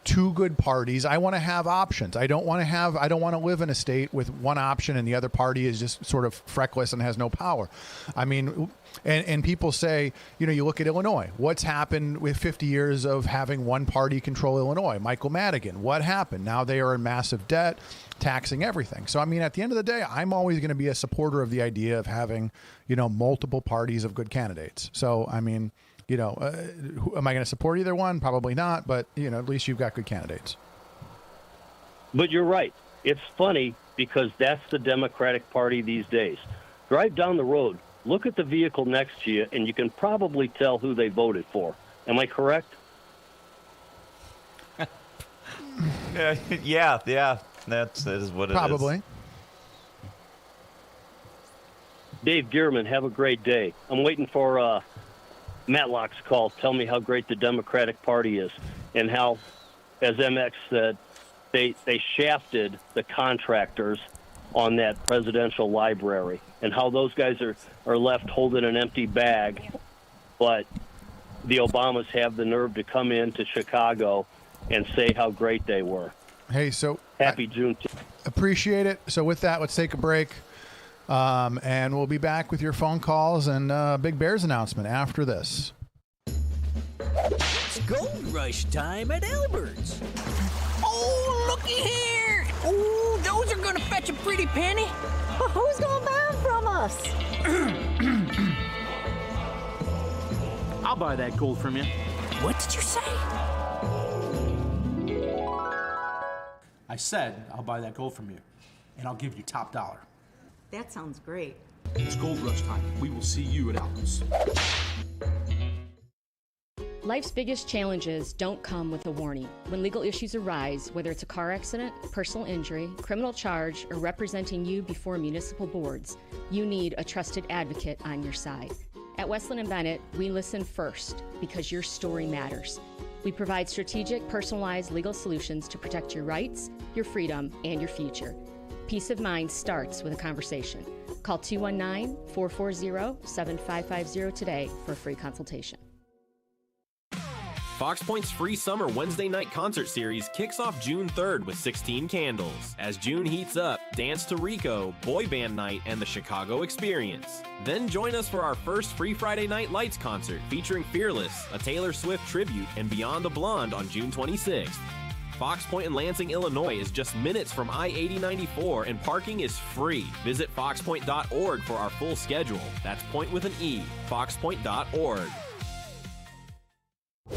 2 good parties. I want to have options. I don't want to live in a state with one option and the other party is just sort of freckless and has no power. I mean, and people say, you look at Illinois, what's happened with 50 years of having one party control Illinois? Michael Madigan, what happened? Now they are in massive debt, taxing everything. So, I mean, at the end of the day, I'm always going to be a supporter of the idea of having, multiple parties of good candidates. So, I mean, am I going to support either one? Probably not, but, at least you've got good candidates. But you're right. It's funny because that's the Democratic Party these days. Drive down the road, look at the vehicle next to you, and you can probably tell who they voted for. Am I correct? Yeah. That is what it is. Probably. Dave Gehrman, have a great day. I'm waiting for Matlock's call. Tell me how great the Democratic Party is and how, as MX said, they shafted the contractors on that presidential library and how those guys are left holding an empty bag, but the Obamas have the nerve to come into Chicago and say how great they were. Hey, so happy Juneteenth. Appreciate it. So with that, let's take a break. And we'll be back with your phone calls and Big Bears announcement after this. It's gold rush time at Albert's. Oh, looky here! Ooh, those are gonna fetch a pretty penny. But who's gonna buy them from us? I'll buy that gold from you. What did you say? I said I'll buy that gold from you, and I'll give you top dollar. That sounds great. It's gold rush time. We will see you at Altus. Life's biggest challenges don't come with a warning. When legal issues arise, whether it's a car accident, personal injury, criminal charge, or representing you before municipal boards, you need a trusted advocate on your side. At Westland & Bennett, we listen first because your story matters. We provide strategic, personalized legal solutions to protect your rights, your freedom, and your future. Peace of mind starts with a conversation. Call 219-440-7550 today for a free consultation. Fox Point's free summer Wednesday night concert series kicks off June 3rd with 16 candles. As June heats up, dance to Rico, Boy Band Night, and the Chicago Experience. Then join us for our first free Friday Night Lights concert featuring Fearless, a Taylor Swift tribute, and Beyond the Blonde on June 26th. Fox Point in Lansing, Illinois is just minutes from I-8094 and parking is free. Visit foxpoint.org for our full schedule. That's point with an E, foxpoint.org.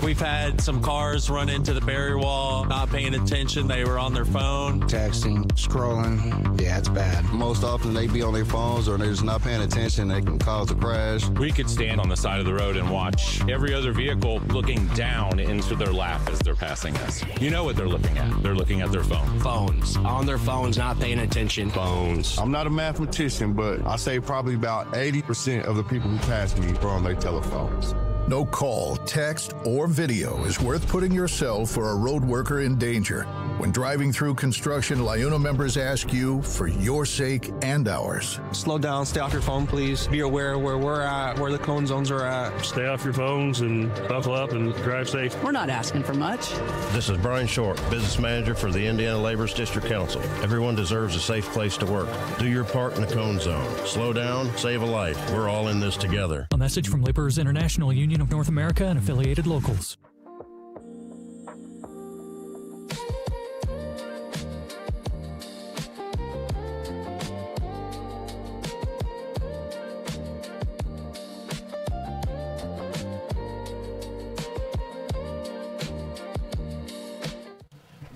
We've had some cars run into the barrier wall, not paying attention. They were on their phone. Texting, scrolling. Yeah, it's bad. Most often they be on their phones or they're just not paying attention. They can cause a crash. We could stand on the side of the road and watch every other vehicle looking down into their lap as they're passing us. You know what they're looking at. They're looking at their phone. Phones. On their phones, not paying attention. Phones. I'm not a mathematician, but I say probably about 80% of the people who pass me are on their telephones. No call, text, or video is worth putting yourself or a road worker in danger. When driving through construction, LIUNA members ask you for your sake and ours. Slow down, stay off your phone, please. Be aware of where we're at, where the cone zones are at. Stay off your phones and buckle up and drive safe. We're not asking for much. This is Brian Short, business manager for the Indiana Laborers District Council. Everyone deserves a safe place to work. Do your part in the cone zone. Slow down, save a life. We're all in this together. A message from Laborers International Union of North America and affiliated locals.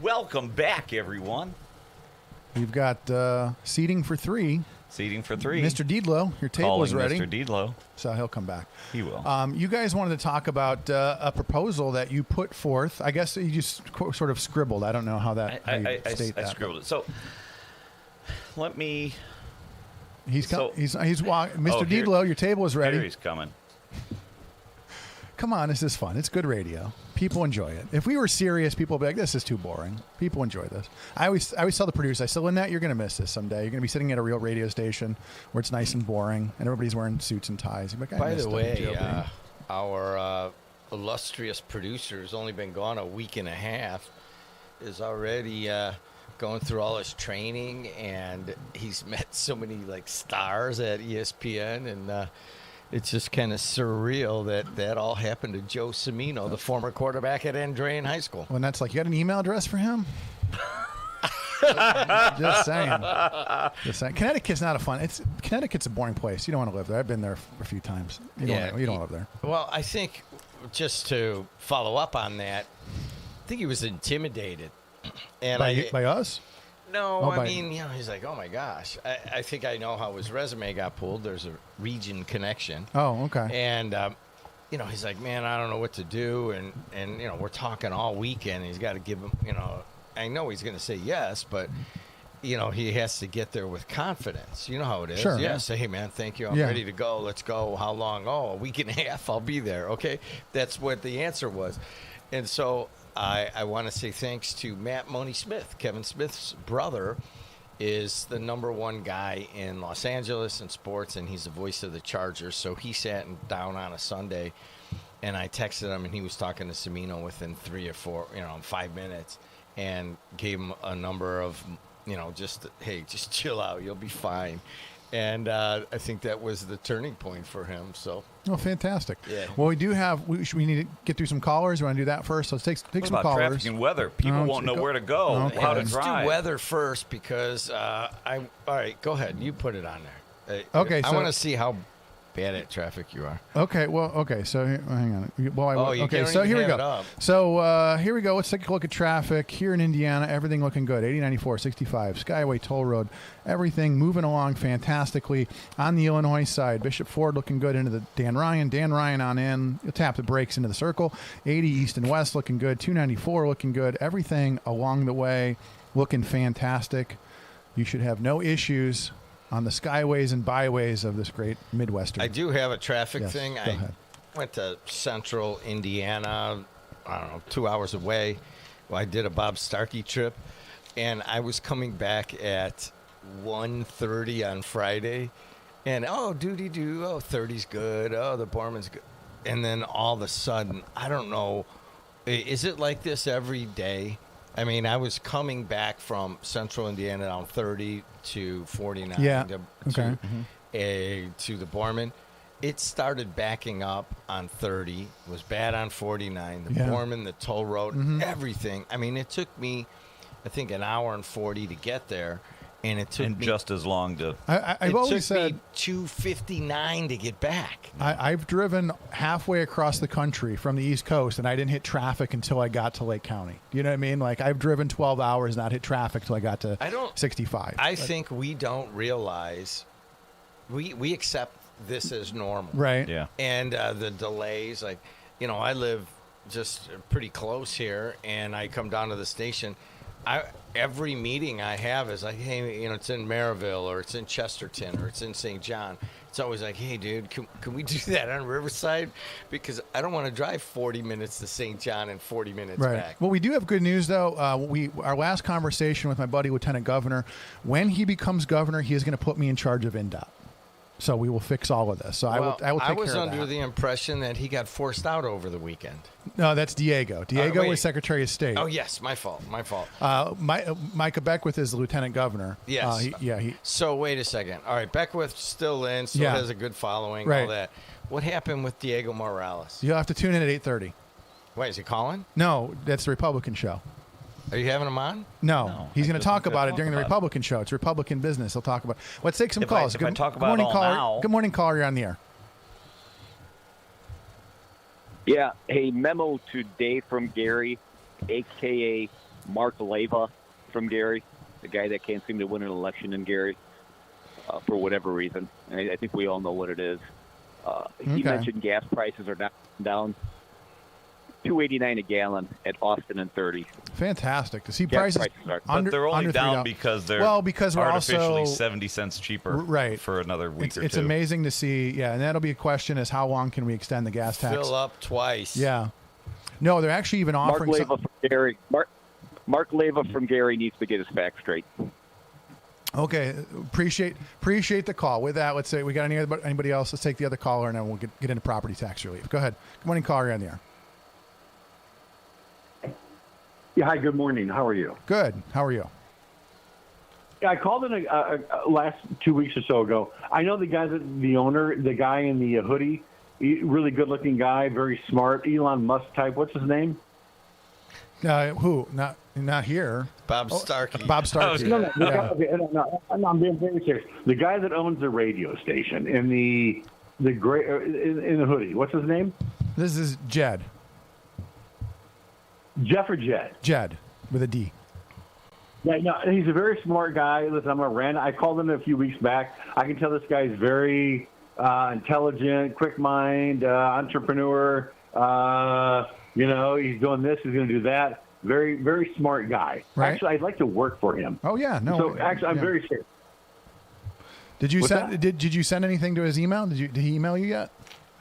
Welcome back, everyone. We've got seating for three. Seating for three. Mr. Deedlow, your table is ready. Mr. Deedlow. So he'll come back. He will. You guys wanted to talk about a proposal that you put forth. I guess you just sort of scribbled. I don't know how that. I scribbled it. So let me. He's walking. Mr. Deedlow, your table is ready. Here he's coming. Come on, this is fun. It's good radio. People enjoy it. If we were serious, people would be like, this is too boring. People enjoy this. I always tell the producers, I said, Lynette, you're going to miss this someday. You're going to be sitting at a real radio station where it's nice and boring and everybody's wearing suits and ties. You're like, By the way, our illustrious producer who's only been gone a week and a half is already going through all his training, and he's met so many stars at ESPN, and it's just kind of surreal that all happened to Joe Cimino, the former quarterback at Andrean High School. When that's like, you got an email address for him? Just saying. Connecticut's not a fun. Connecticut's a boring place. You don't want to live there. I've been there a few times. You don't want to live there. Well, I think just to follow up on that, I think he was intimidated. And by us? No, I mean, he's like, oh my gosh. I think I know how his resume got pulled. There's a region connection. Oh, okay. And, he's like, man, I don't know what to do. And we're talking all weekend. He's got to give him, I know he's going to say yes, but, he has to get there with confidence. You know how it is. Sure. Yeah. Say, hey, man, thank you. I'm ready to go. Let's go. How long? Oh, a week and a half. I'll be there. Okay. That's what the answer was. And so I want to say thanks to Matt Money Smith. Kevin Smith's brother is the #1 guy in Los Angeles in sports, and he's the voice of the Chargers. So he sat down on a Sunday, and I texted him, and he was talking to Cimino within 3 or 4, 5 minutes, and gave him a number of, just chill out, you'll be fine. And I think that was the turning point for him. So. Oh, fantastic. Yeah. Well, we do have, we need to get through some callers. We want to do that first. Let's take What some about callers. traffic and weather? People won't know where to go, Okay. how to Let's drive. do weather first because all right, go ahead. You put it on there. Okay, I so- want to see how bad at traffic you are. Okay, well, okay, so hang on. Well, you okay, don't so even here we have it go. up. So here we go. Let's take a look at traffic here in Indiana. Everything looking good. 80, 94, 65, Skyway Toll Road. Everything moving along fantastically. On the Illinois side, Bishop Ford looking good into the Dan Ryan on in. You'll tap the brakes into the circle. 80 east and west looking good. 294 looking good. Everything along the way looking fantastic. You should have no issues on the skyways and byways of this great Midwestern. I do have a traffic Yes, thing. go I ahead. went to central Indiana, I don't know, 2 hours away. Well, I did a Bob Starkey trip, and I was coming back at 1:30 on Friday, and 30's good. Oh, the Borman's good. And then all of a sudden, I don't know, is it like this every day? I mean, I was coming back from central Indiana down 30 to 49 Yeah, to the Borman. It started backing up on 30, was bad on 49, the Yeah. Borman, the toll road, Mhm. everything. I mean, it took me, I think, an hour and 40 to get there, and it took And me just as long to. I've it always took said me 2:59 to get back. I've driven halfway across the country from the East Coast, and I didn't hit traffic until I got to Lake County. You know what I mean? Like, I've driven 12 hours, not hit traffic till I got to 65. I think we don't realize we accept this as normal, Right. Yeah. And the delays, like, I live just pretty close here, and I come down to the station. Every meeting I have is like, hey, it's in Maryville, or it's in Chesterton, or it's in St. John. It's always like, hey, dude, can we do that on Riverside? Because I don't want to drive 40 minutes to St. John and 40 minutes Right. back. Well, we do have good news, though. Our last conversation with my buddy, Lieutenant Governor, when he becomes governor, he is going to put me in charge of INDOT. So we will fix all of this. So I will take I was care of under that. the impression that he got forced out over the weekend. No, that's Diego. Diego wait. was Secretary of State. Oh, yes, my fault. Micah Beckwith is the Lieutenant Governor. Yes. He So wait a second. All right, Beckwith's still in, still Yeah. has a good following, Right. all that. What happened with Diego Morales? You'll have to tune in at 8:30. Wait, is he calling? No, that's the Republican show. Are you having him on? No, he's going to talk about it during the about it. Republican show. It's Republican business. He'll talk about. Let's take some If I- calls. if I talk about morning, it all caller. now- Good morning, caller. You're on the air. Yeah. Hey, memo to Dave from Gary, a.k.a. Mark Leva from Gary, the guy that can't seem to win an election in Gary for whatever reason. And I think we all know what it is. He Okay. mentioned gas prices are down $2.89 a gallon at Austin and 30. Fantastic to see Gas prices. are- But they're only under down $3. because they're well, because we're artificially also 70 cents cheaper right for another week or It's two. amazing to see. Yeah, and that'll be a question: is how long can we extend the gas tax? Fill up twice. Yeah. No, they're actually even Mark offering. Leva from Gary. Mark Leva from Gary needs to get his facts straight. Okay, appreciate the call. With that, let's say we got anybody else. Let's take the other caller, and then we'll get into property tax relief. Go ahead. Good morning, caller. You're on the air. Yeah, hi, good morning. How are you? Good. How are you? Yeah, I called in last 2 weeks or so ago. I know the guy, the owner, the guy in the hoodie, really good-looking guy, very smart, Elon Musk type. What's his name? Who? Not here. Bob Starkey. Bob Starkey. No, the Yeah. guy, okay, I'm being very serious. The guy that owns the radio station in the gray in the hoodie. What's his name? This is Jed. Jeff or Jed? Jed with a D. Yeah, no, he's a very smart guy. Listen, I'm a rant. I called him a few weeks back. I can tell this guy's very intelligent, quick mind, entrepreneur. He's doing this, he's going to do that. Very, very smart guy. Right. Actually, I'd like to work for him. Oh yeah, no. So actually, I'm yeah. very serious. Did you What's send? that? Did you send anything to his email? Did he email you yet?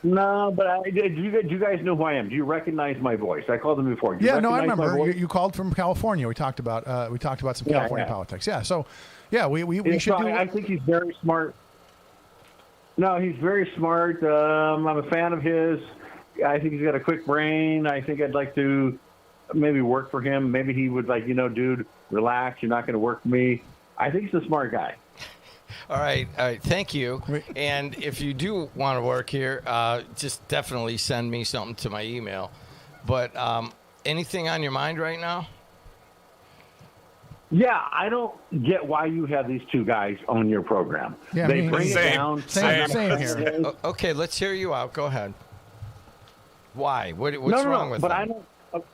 No, but do you guys know who I am? Do you recognize my voice? I called him before. Do you Yeah, no, I recognize my remember. voice? You called from California. We talked about some Yeah, California yeah. politics. Yeah, so yeah, we Yeah, should so do. I think he's very smart. No, he's very smart. I'm a fan of his. I think he's got a quick brain. I think I'd like to maybe work for him. Maybe he would dude, relax. You're not going to work for me. I think he's a smart guy. All right. Thank you. And if you do want to work here, just definitely send me something to my email. But anything on your mind right now? Yeah, I don't get why you have these two guys on your program. Yeah, they bring it down. Same here. Okay, let's hear you out. Go ahead. Why? What's No, wrong with but them? I don't.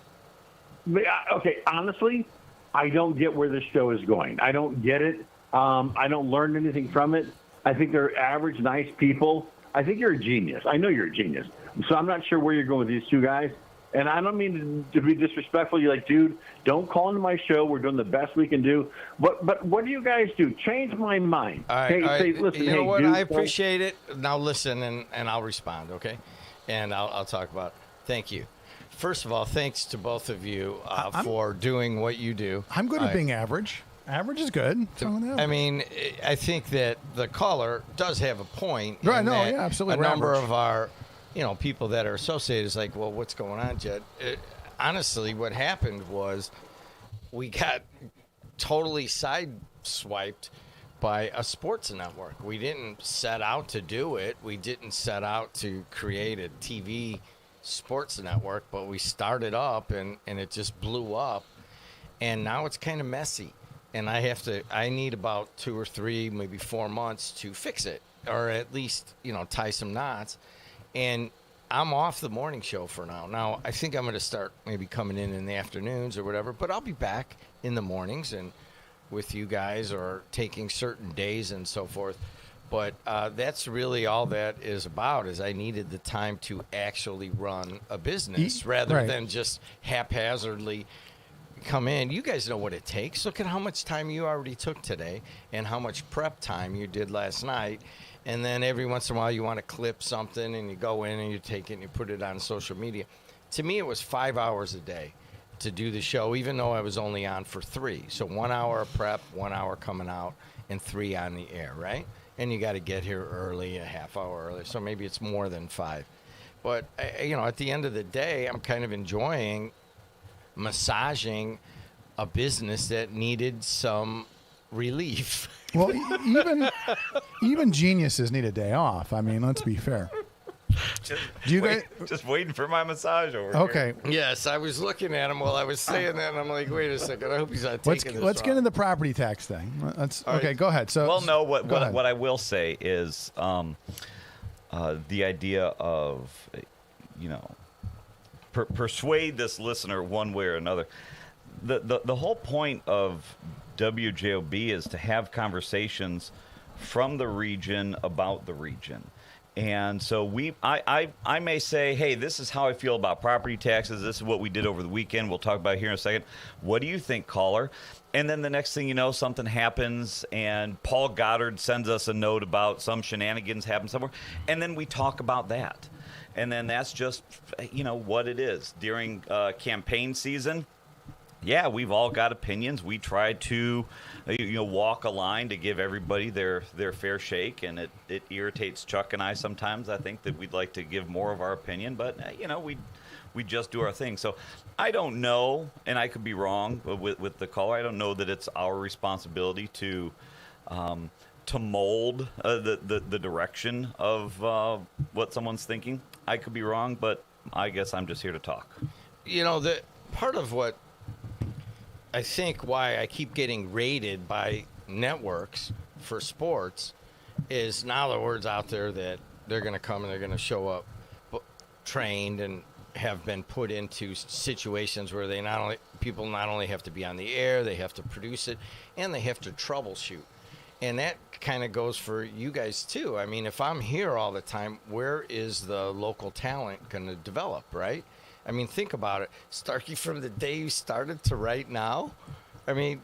Okay, honestly, I don't get where this show is going. I don't get it. I don't learn anything from it. I think they're average, nice people. I think you're a genius. I know you're a genius. So I'm not sure where you're going with these two guys. And I don't mean to be disrespectful. You're like, dude, don't call into my show. We're doing the best we can do. But what do you guys do? Change my mind. All right, Hey, all right. say, listen, You know hey, what? dude, I appreciate it. Now listen, and I'll respond, okay? And I'll talk about it. Thank you. First of all, thanks to both of you for doing what you do. I'm good at being average. Average is good. I mean, I think that the caller does have a point. Right, in no, that yeah, absolutely. A We're number average. of our, people that are associated is like, well, what's going on, Jed? Honestly, what happened was we got totally sideswiped by a sports network. We didn't set out to do it. We didn't set out to create a TV sports network, but we started up and it just blew up. And now it's kind of messy. And I need about 2 or 3, maybe 4 months to fix it, or at least, tie some knots. And I'm off the morning show for now. Now, I think I'm going to start maybe coming in the afternoons or whatever, but I'll be back in the mornings and with you guys or taking certain days and so forth. But that's really all that is about, is I needed the time to actually run a business rather than just haphazardly come in. You guys know what it takes. Look at how much time you already took today and how much prep time you did last night. And then every once in a while you want to clip something and you go in and you take it and you put it on social media. To me, it was 5 hours a day to do the show, even though I was only on for 3. So 1 hour of prep, 1 hour coming out, and 3 on the air, right? And you got to get here early, a half hour early. So maybe it's more than 5. But, at the end of the day, I'm kind of enjoying massaging a business that needed some relief. Well, even geniuses need a day off. I mean, let's be fair. Just waiting for my massage over Okay. here. Yes, I was looking at him while I was saying that, and I'm like, wait a second. I hope he's not taking this Let's get wrong. into the property tax thing. All Okay, right. go ahead. So, Well, no, go ahead. what I will say is the idea of, persuade this listener one way or another. The whole point of WJOB is to have conversations from the region about the region. And so I may say, hey, this is how I feel about property taxes. This is what we did over the weekend. We'll talk about it here in a second. What do you think, caller? And then the next thing you know, something happens, and Paul Goddard sends us a note about some shenanigans happen somewhere, and then we talk about that. And then that's just, what it is. During campaign season, yeah, we've all got opinions. We try to, walk a line to give everybody their fair shake, and it irritates Chuck and I sometimes. I think that we'd like to give more of our opinion, but we just do our thing. So I don't know, and I could be wrong with the caller. I don't know that it's our responsibility to mold the direction of what someone's thinking. I could be wrong, but I guess I'm just here to talk. The part of what I think why I keep getting raided by networks for sports is now the word's out there that they're going to come and they're going to show up trained and have been put into situations where people not only have to be on the air, they have to produce it, and they have to troubleshoot. And that kind of goes for you guys too. I mean, if I'm here all the time, where is the local talent going to develop, right? I mean, think about it. Starkey, from the day you started to right now, I mean,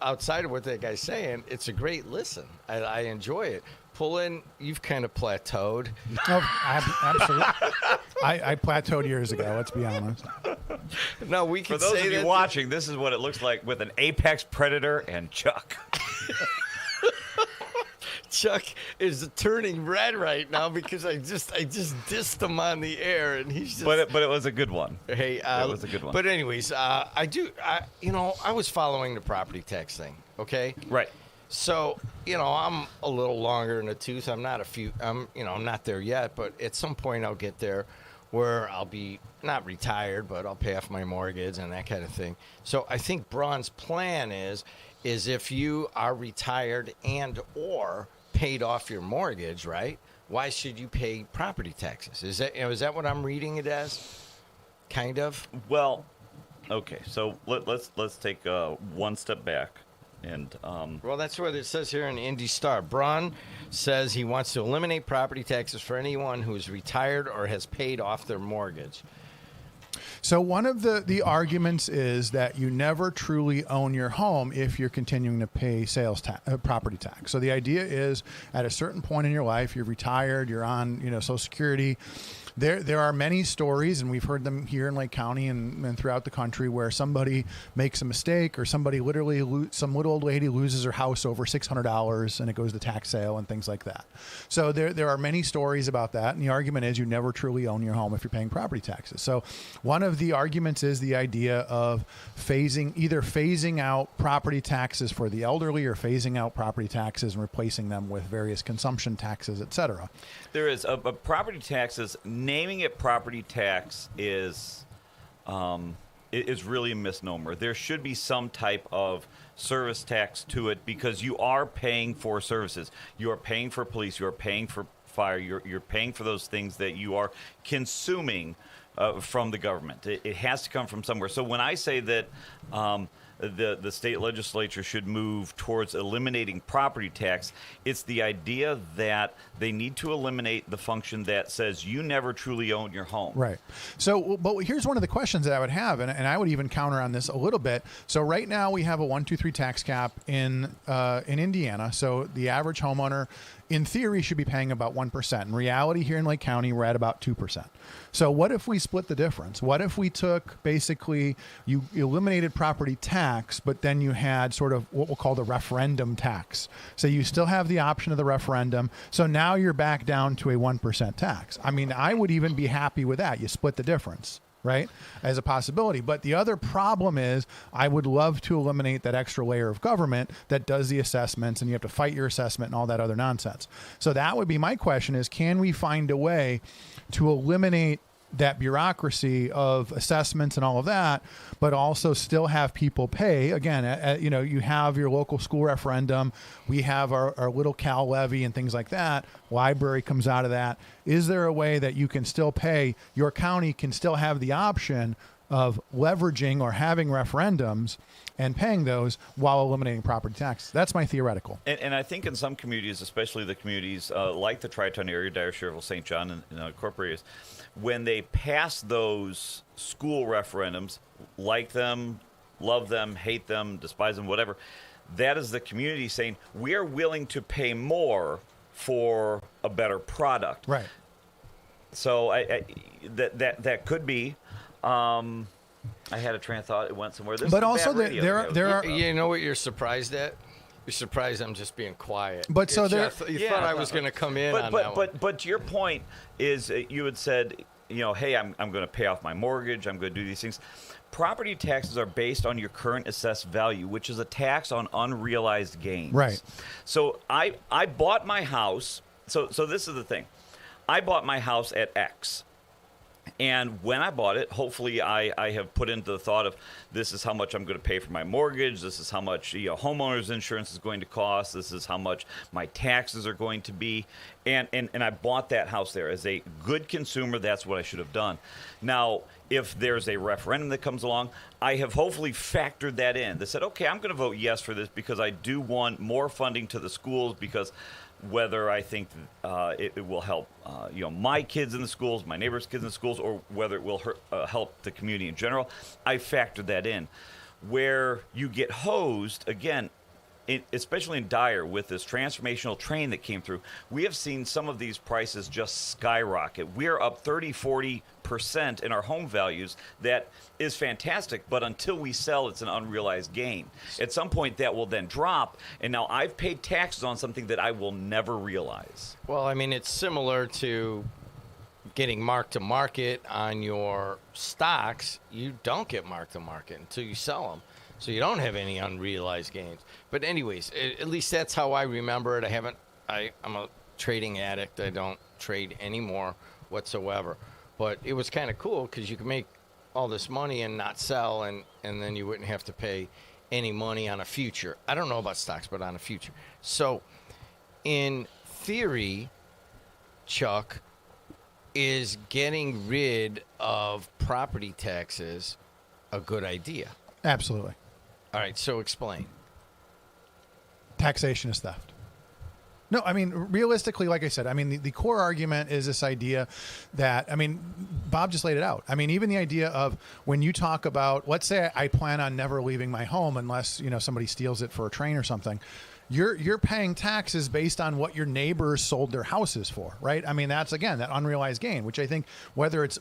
outside of what that guy's saying, it's a great listen. I enjoy it. Pull in, you've kind of plateaued. Oh, absolutely. I plateaued years ago, let's be honest. No, we For can those say of you that watching, this is what it looks like with an apex predator and Chuck. Chuck is turning red right now because I just dissed him on the air, and he's just. But it was a good one. Hey, it was a good one. But anyways, I was following the property tax thing. Okay. Right. So, I'm a little longer in the tooth. I'm not there yet, but at some point I'll get there where I'll be not retired, but I'll pay off my mortgage and that kind of thing. So I think Braun's plan is if you are retired and or paid off your mortgage, right? Why should you pay property taxes? Is that what I'm reading it as? Kind of? Well, okay. So let's take one step back. And well, that's what it says here in Indy Star. Braun says he wants to eliminate property taxes for anyone who is retired or has paid off their mortgage. So one of the arguments is that you never truly own your home if you're continuing to pay property tax. So the idea is at a certain point in your life, you're retired, you're on Social Security. There are many stories, and we've heard them here in Lake County and throughout the country, where somebody makes a mistake or somebody some little old lady loses her house over $600 and it goes to tax sale and things like that. So there are many stories about that, and the argument is you never truly own your home if you're paying property taxes. So one of the arguments is the idea of phasing out property taxes for the elderly or phasing out property taxes and replacing them with various consumption taxes, et cetera. There is a property taxes. Naming it property tax is really a misnomer. There should be some type of service tax to it because you are paying for services. You are paying for police. You are paying for fire. You're paying for those things that you are consuming from the government. It has to come from somewhere. So when I say that the state legislature should move towards eliminating property tax, it's the idea that they need to eliminate the function that says you never truly own your home. Right. So, but here's one of the questions that I would have, and I would even counter on this a little bit. So right now we have a 1-2-3 tax cap in Indiana. So the average homeowner, in theory, should be paying about 1%. In reality, here in Lake County, we're at about 2%. So what if we split the difference? What if we took basically, you eliminated property tax, but then you had sort of what we'll call the referendum tax. So you still have the option of the referendum. So now you're back down to a 1% tax. I mean, I would even be happy with that. You split the difference, right, as a possibility. But the other problem is I would love to eliminate that extra layer of government that does the assessments, and you have to fight your assessment and all that other nonsense. So that would be my question is, can we find a way to eliminate that bureaucracy of assessments and all of that, but also still have people pay? Again, you have your local school referendum. We have our little Cal levy and things like that. Library comes out of that. Is there a way that you can still pay? Your county can still have the option of leveraging or having referendums and paying those while eliminating property tax. That's my theoretical. And I think in some communities, especially the communities like the Tri-Town area, Dyer, Sherrill, St. John, and Corporate areas, when they pass those school referendums, like them, love them, hate them, despise them, whatever, that is the community saying, we are willing to pay more for a better product. Right. So that could be. I had a train of thought. It went somewhere. But also there are. You know what you're surprised at? You're surprised I'm just being quiet. But so there, you thought I was going to come in on that one. But to your point is, you had said, hey, I'm going to pay off my mortgage. I'm going to do these things. Property taxes are based on your current assessed value, which is a tax on unrealized gains. Right. So I bought my house. So this is the thing. I bought my house at X. And when I bought it, hopefully I have put into the thought of, this is how much I'm going to pay for my mortgage. This is how much homeowner's insurance is going to cost. This is how much my taxes are going to be. And I bought that house there. As a good consumer, that's what I should have done. Now, if there's a referendum that comes along, I have hopefully factored that in. They said, okay, I'm going to vote yes for this because I do want more funding to the schools, because whether I think it will help my kids in the schools, my neighbors' kids in the schools, or whether it will help the community in general, I factored that in. Where you get hosed, again, especially in Dyer with this transformational train that came through, we have seen some of these prices just skyrocket. We're up 30-40% in our home values. That is fantastic, but until we sell, it's an unrealized gain. At some point, that will then drop, and now I've paid taxes on something that I will never realize. Well, I mean, it's similar to getting mark-to-market on your stocks. You don't get mark-to-market until you sell them. So you don't have any unrealized gains. But anyways, at least that's how I remember it. I'm a trading addict. I don't trade anymore whatsoever. But it was kind of cool because you could make all this money and not sell, and then you wouldn't have to pay any money on a future. I don't know about stocks, but on a future. So in theory, Chuck, is getting rid of property taxes a good idea? Absolutely. All right, so explain. Taxation is theft. No, I mean, realistically, like I said, I mean, the core argument is this idea that, I mean, Bob just laid it out. I mean, even the idea of when you talk about, let's say I plan on never leaving my home unless, somebody steals it for a train or something. You're paying taxes based on what your neighbors sold their houses for, right? I mean, that's, again, that unrealized gain, which I think whether it's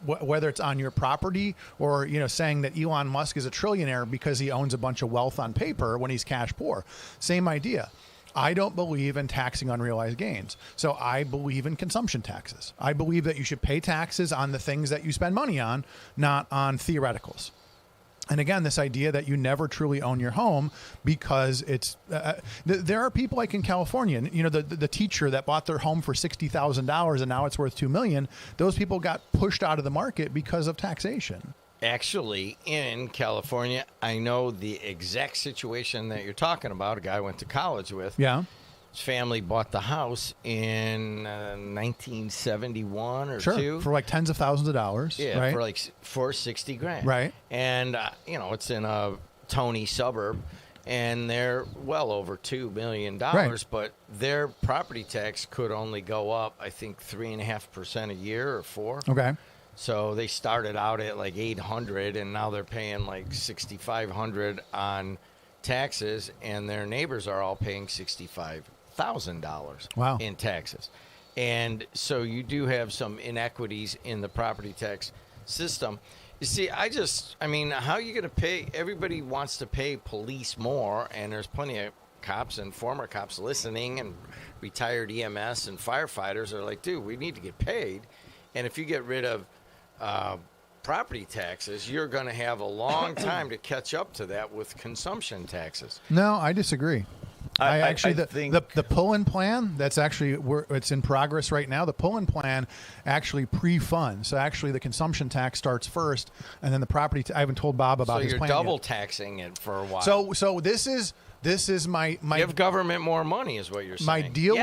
on your property or, saying that Elon Musk is a trillionaire because he owns a bunch of wealth on paper when he's cash poor, same idea. I don't believe in taxing unrealized gains. So I believe in consumption taxes. I believe that you should pay taxes on the things that you spend money on, not on theoreticals. And again, this idea that you never truly own your home because it's there are people like in California, the teacher that bought their home for $60,000 and now it's worth $2 million. Those people got pushed out of the market because of taxation. Actually, in California, I know the exact situation that you're talking about. A guy I went to college with. Yeah. His family bought the house in 1971 or sure, two. For like tens of thousands of dollars. Yeah, right? for $60,000. Right. And, it's in a Tony suburb, and they're well over $2 million. Right. But their property tax could only go up, I think, 3.5% a year or 4%. Okay. So they started out at like $800, and now they're paying like $6,500 on taxes, and their neighbors are all paying $65,000 wow. in taxes. And so you do have some inequities in the property tax system. You see, how are you going to pay? Everybody wants to pay police more, and there's plenty of cops and former cops listening, and retired EMS and firefighters are like, dude, we need to get paid. And if you get rid of property taxes, you're going to have a long time to catch up to that with consumption taxes. No, I disagree. I think the pull-in plan that's actually it's in progress right now. The pull-in plan actually pre-funds. So actually, the consumption tax starts first, and then the property. I haven't told Bob about his plan. So you're double yet. Taxing it for a while. So this is my give government more money is what you're saying. My deal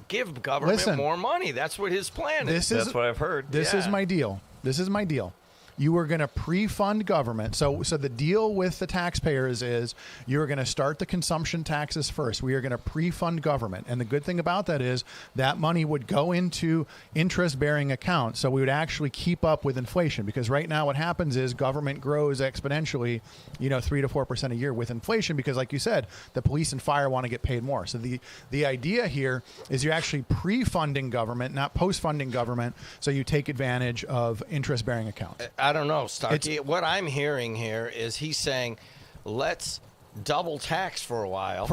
give government more money. That's what his plan is. That's what I've heard. This is my deal. This is my deal. You are going to pre-fund government. So the deal with the taxpayers is you're going to start the consumption taxes first. We are going to pre-fund government. And the good thing about that is that money would go into interest-bearing accounts. So we would actually keep up with inflation, because right now what happens is government grows exponentially, 3 to 4% a year with inflation, because like you said, the police and fire want to get paid more. So the idea here is you're actually pre-funding government, not post-funding government. So you take advantage of interest-bearing accounts. I don't know, Starkey. What I'm hearing here is he's saying, let's double tax for a while.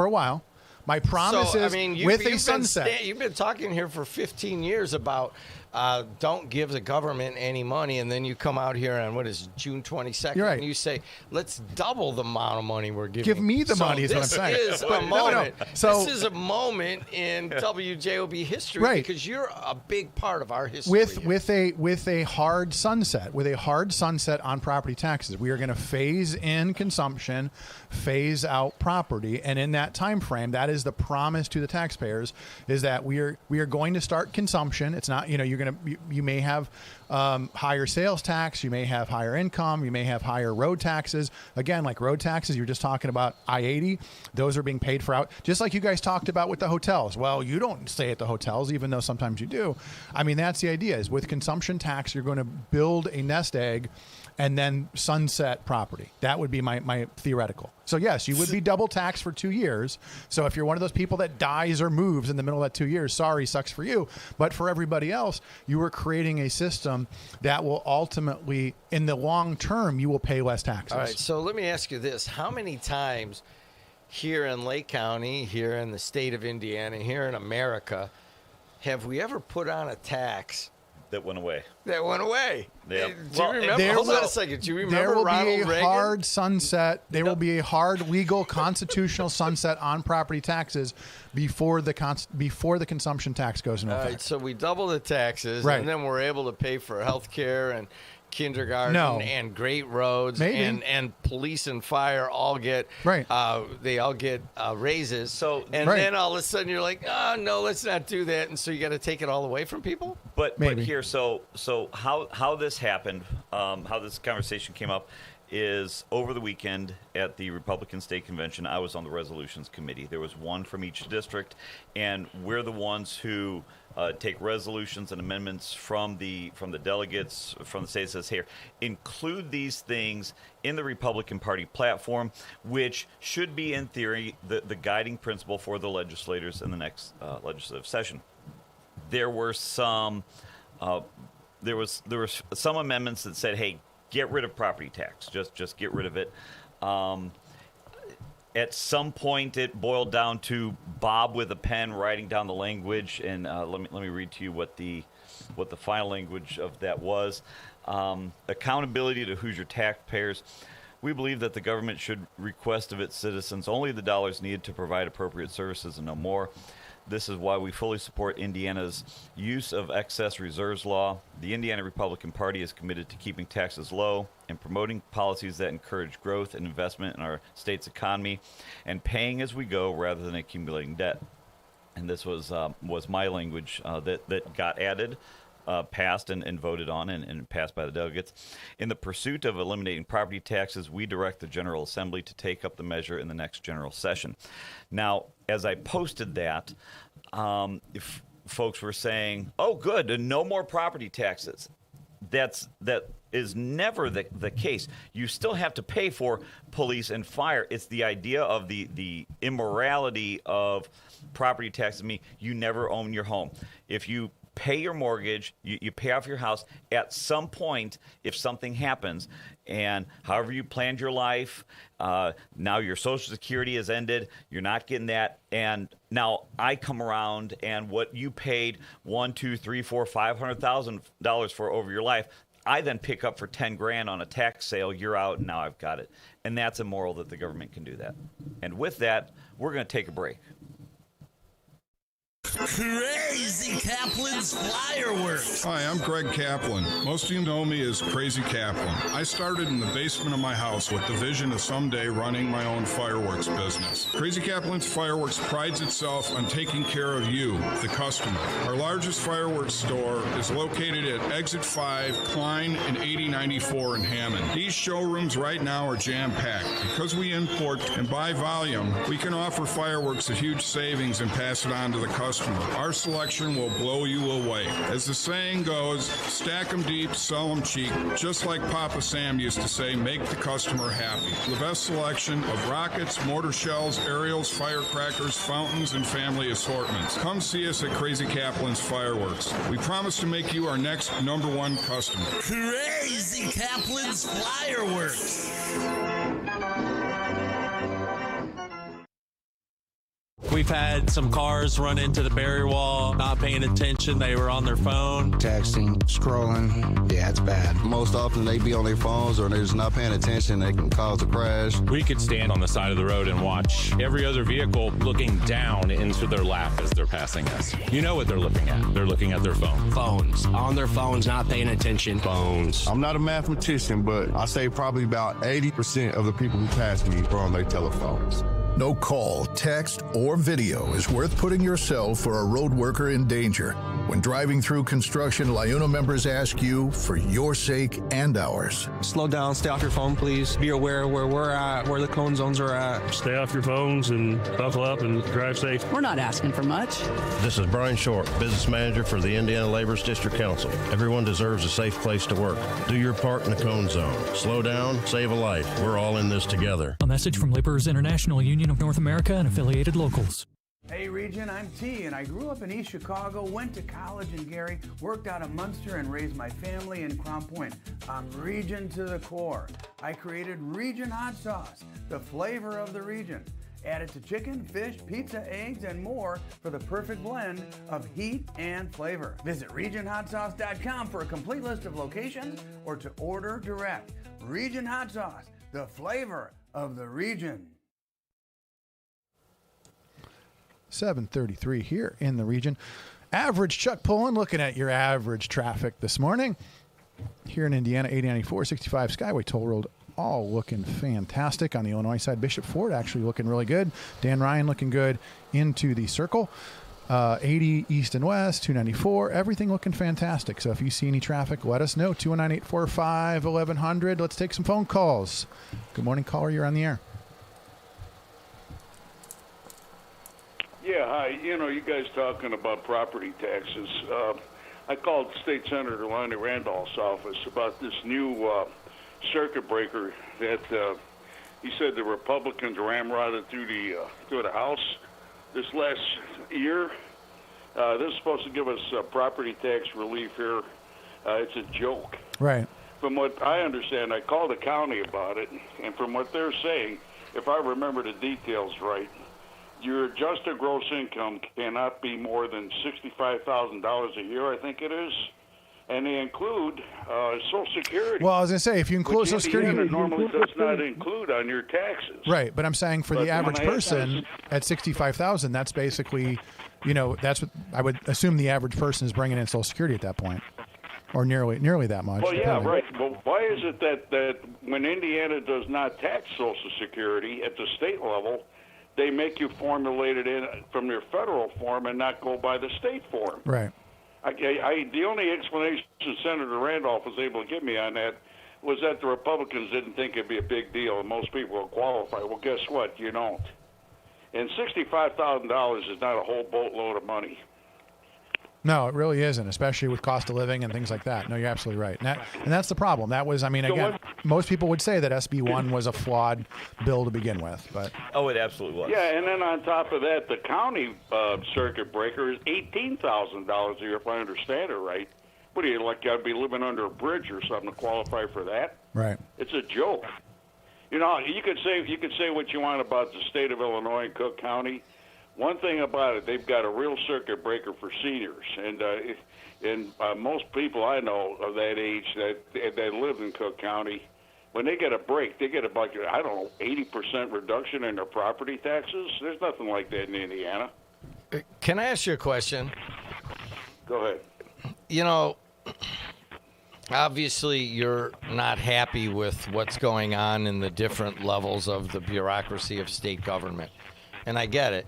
My promise is with a sunset. You've been talking here for 15 years about don't give the government any money, and then you come out here on, June 22nd, You're right. and you say, let's double the amount of money we're giving. Give me the money is what I'm saying. This is a moment in WJOB history, right, because you're a big part of our history. With a hard sunset, on property taxes. We are going to phase in consumption, phase out property, and in that time frame, that is the promise to the taxpayers, is that we are going to start consumption. It's not, you may have higher sales tax, you may have higher income, you may have higher road taxes. Again, like road taxes, you're just talking about I-80. Those are being paid for out, just like you guys talked about with the hotels. Well, you don't stay at the hotels, even though sometimes you do. I mean, that's the idea, is with consumption tax, you're going to build a nest egg and then sunset property. That would be my theoretical. So yes, you would be double taxed for 2 years. So if you're one of those people that dies or moves in the middle of that 2 years, sorry, sucks for you. But for everybody else, you are creating a system that will ultimately, in the long term, you will pay less taxes. All right, so let me ask you this. How many times here in Lake County, here in the state of Indiana, here in America, have we ever put on a tax that went away. That went away. Yeah. Do you remember? Hold on a second. Do you remember There will Ronald be a Reagan? hard sunset. There will be a hard legal constitutional sunset on property taxes before the consumption tax goes into All effect. right, so we double the taxes, Right. and then we're able to pay for health care and kindergarten No. and great roads, Maybe. and police and fire all get they all get raises. So and Right. then all of a sudden you're like, oh no, let's not do that, and so you got to take it all away from people. But here, so how this happened, how this conversation came up, is over the weekend at the Republican State Convention. I was on the resolutions committee. There was one from each district, and we're the ones who take resolutions and amendments from the delegates from the state. That says here, include these things in the Republican Party platform, which should be, in theory, the guiding principle for the legislators in the next legislative session. There were some some amendments that said, hey, get rid of property tax. Just get rid of it. At some point, it boiled down to Bob with a pen writing down the language, and let me read to you what the final language of that was. Accountability to Hoosier taxpayers. We believe that the government should request of its citizens only the dollars needed to provide appropriate services and no more. This is why we fully support Indiana's use of excess reserves law. The Indiana Republican Party is committed to keeping taxes low and promoting policies that encourage growth and investment in our state's economy and paying as we go rather than accumulating debt. And this was my language that got added, passed and voted on and passed by the delegates. In the pursuit of eliminating property taxes, we direct the General Assembly to take up the measure in the next general session. Now, as I posted that, if folks were saying, oh, good, no more property taxes. That is never the case. You still have to pay for police and fire. It's the idea of the immorality of property taxes. I mean, you never own your home. If you pay your mortgage, you pay off your house. At some point, if something happens, and however you planned your life, now your Social Security has ended, you're not getting that, and now I come around and what you paid $1, $2, $3, $4, $500,000 for over your life, I then pick up for $10,000 on a tax sale. You're out, and now I've got it, and that's immoral that the government can do that. And with that, we're going to take a break. Crazy Kaplan's Fireworks. Hi, I'm Greg Kaplan. Most of you know me as Crazy Kaplan. I started in the basement of my house with the vision of someday running my own fireworks business. Crazy Kaplan's Fireworks prides itself on taking care of you, the customer. Our largest fireworks store is located at Exit 5, Klein, and 8094 in Hammond. These showrooms right now are jam-packed. Because we import and buy volume, we can offer fireworks at huge savings and pass it on to the customer. Our selection will blow you away. As the saying goes, stack 'em deep, sell 'em cheap. Just like Papa Sam used to say, make the customer happy. The best selection of rockets, mortar shells, aerials, firecrackers, fountains, and family assortments. Come see us at Crazy Kaplan's Fireworks. We promise to make you our next #1 customer. Crazy Kaplan's Fireworks. We've had some cars run into the barrier wall, not paying attention. They were on their phone. Texting, scrolling. Yeah, it's bad. Most often they be on their phones or they're just not paying attention. They can cause a crash. We could stand on the side of the road and watch every other vehicle looking down into their lap as they're passing us. You know what they're looking at. They're looking at their phone. Phones. On their phones, not paying attention. Phones. I'm not a mathematician, but I say probably about 80% of the people who pass me are on their telephones. No call, text, or video is worth putting yourself or a road worker in danger. When driving through construction, LIUNA members ask you for your sake and ours. Slow down, stay off your phone, please. Be aware where we're at, where the cone zones are at. Stay off your phones and buckle up and drive safe. We're not asking for much. This is Brian Short, Business Manager for the Indiana Labor's District Council. Everyone deserves a safe place to work. Do your part in the cone zone. Slow down, save a life. We're all in this together. A message from Laborers International Union of North America and affiliated locals. Hey Region, I'm T, and I grew up in East Chicago, went to college in Gary, worked out of Munster, and raised my family in Crown Point. I'm Region to the core. I created Region Hot Sauce, the flavor of the region. Add it to chicken, fish, pizza, eggs, and more for the perfect blend of heat and flavor. Visit RegionHotSauce.com for a complete list of locations or to order direct. Region Hot Sauce, the flavor of the region. 7:33 here in the region. Average Chuck Pullen, looking at your average traffic this morning. Here in Indiana, 8094, 65 Skyway Toll Road, all looking fantastic. On the Illinois side, Bishop Ford actually looking really good. Dan Ryan looking good into the circle. 80 east and west, 294, everything looking fantastic. So if you see any traffic, let us know. 219-845-1100. Let's take some phone calls. Good morning, caller. You're on the air. Yeah, hi. You guys talking about property taxes. I called State Senator Lonnie Randolph's office about this new circuit breaker that he said the Republicans ramrodded through the House this last year. This is supposed to give us property tax relief here. It's a joke. Right. From what I understand, I called the county about it, and from what they're saying, if I remember the details right, your adjusted gross income cannot be more than $65,000 a year, I think it is. And they include Social Security. Well, I was going to say, if you include which Social Security, Indiana normally does not include on your taxes. right? But I'm saying for But the average when I- person at 65,000, that's basically, that's what I would assume the average person is bringing in Social Security at that point, or nearly that much. Well, yeah, depending. right. Well, why is it that when Indiana does not tax Social Security at the state level, they make you formulate it in from your federal form and not go by the state form? Right. The only explanation Senator Randolph was able to give me on that was that the Republicans didn't think it'd be a big deal and most people will qualify. Well, guess what? You don't. And $65,000 is not a whole boatload of money. No, it really isn't, especially with cost of living and things like that. No, you're absolutely right. And that's the problem. That was, again, most people would say that SB1 was a flawed bill to begin with. But Oh, it absolutely was. Yeah, and then on top of that, the county circuit breaker is $18,000 a year, if I understand it right. What do you, like, got to be living under a bridge or something to qualify for that? Right. It's a joke. You could say what you want about the state of Illinois and Cook County. One thing about it, they've got a real circuit breaker for seniors, and most people I know of that age that live in Cook County, when they get a break, they get about 80% reduction in their property taxes. There's nothing like that in Indiana. Can I ask you a question? Go ahead. Obviously you're not happy with what's going on in the different levels of the bureaucracy of state government, and I get it.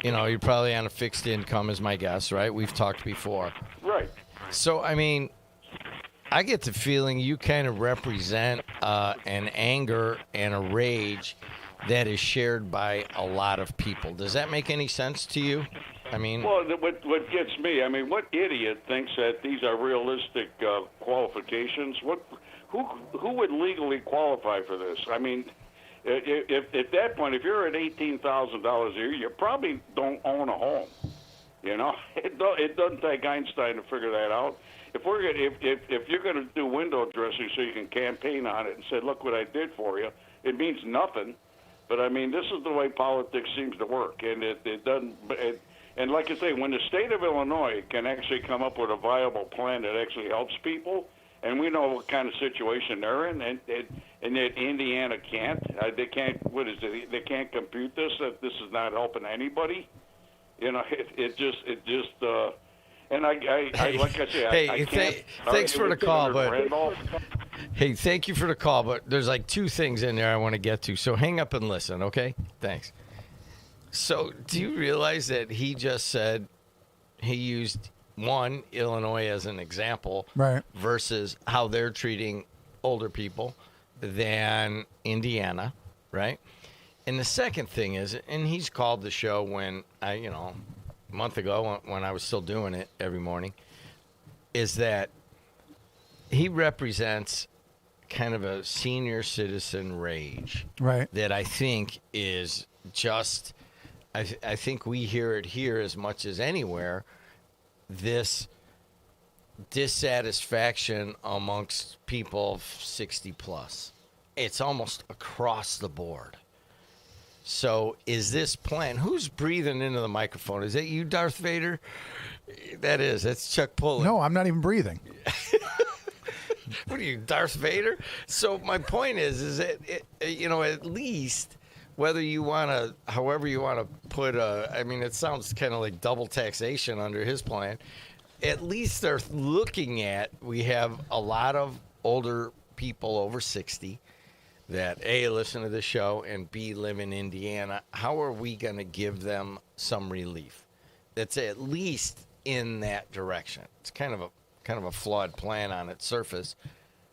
You're probably on a fixed income is my guess, right? We've talked before. Right. So, I get the feeling you kind of represent an anger and a rage that is shared by a lot of people. Does that make any sense to you? Well, what gets me, what idiot thinks that these are realistic qualifications? Who would legally qualify for this? If at that point, if you're at $18,000 a year, you probably don't own a home. It doesn't take Einstein to figure that out. If you're going to do window dressing so you can campaign on it and say, "Look what I did for you," it means nothing. But this is the way politics seems to work, and it doesn't. And like I say, when the state of Illinois can actually come up with a viable plan that actually helps people, and we know what kind of situation they're in, and that Indiana can't. They can't. What is it? They can't compute this. That this is not helping anybody. It just. And like I say, I can't. Thanks for the call, but hey, thank you for the call. But there's like two things in there I want to get to. So hang up and listen, okay? Thanks. So do you realize that he just said he used Illinois as an example, right, versus how they're treating older people than Indiana, right? And the second thing is, and he's called the show when a month ago when I was still doing it every morning, is that he represents kind of a senior citizen rage, right? That I think is just, I think we hear it here as much as anywhere, this dissatisfaction amongst people 60 plus. It's almost across the board. So is this plan? Who's breathing into the microphone? Is that you, Darth Vader? That's Chuck Pullen. No, I'm not even breathing. What are you, Darth Vader? So my point is that at least whether you want to, however you want to put it sounds kind of like double taxation under his plan. At least they're looking at, we have a lot of older people over 60 that A, listen to the show, and B, live in Indiana. How are we going to give them some relief? That's at least in that direction. It's kind of a flawed plan on its surface.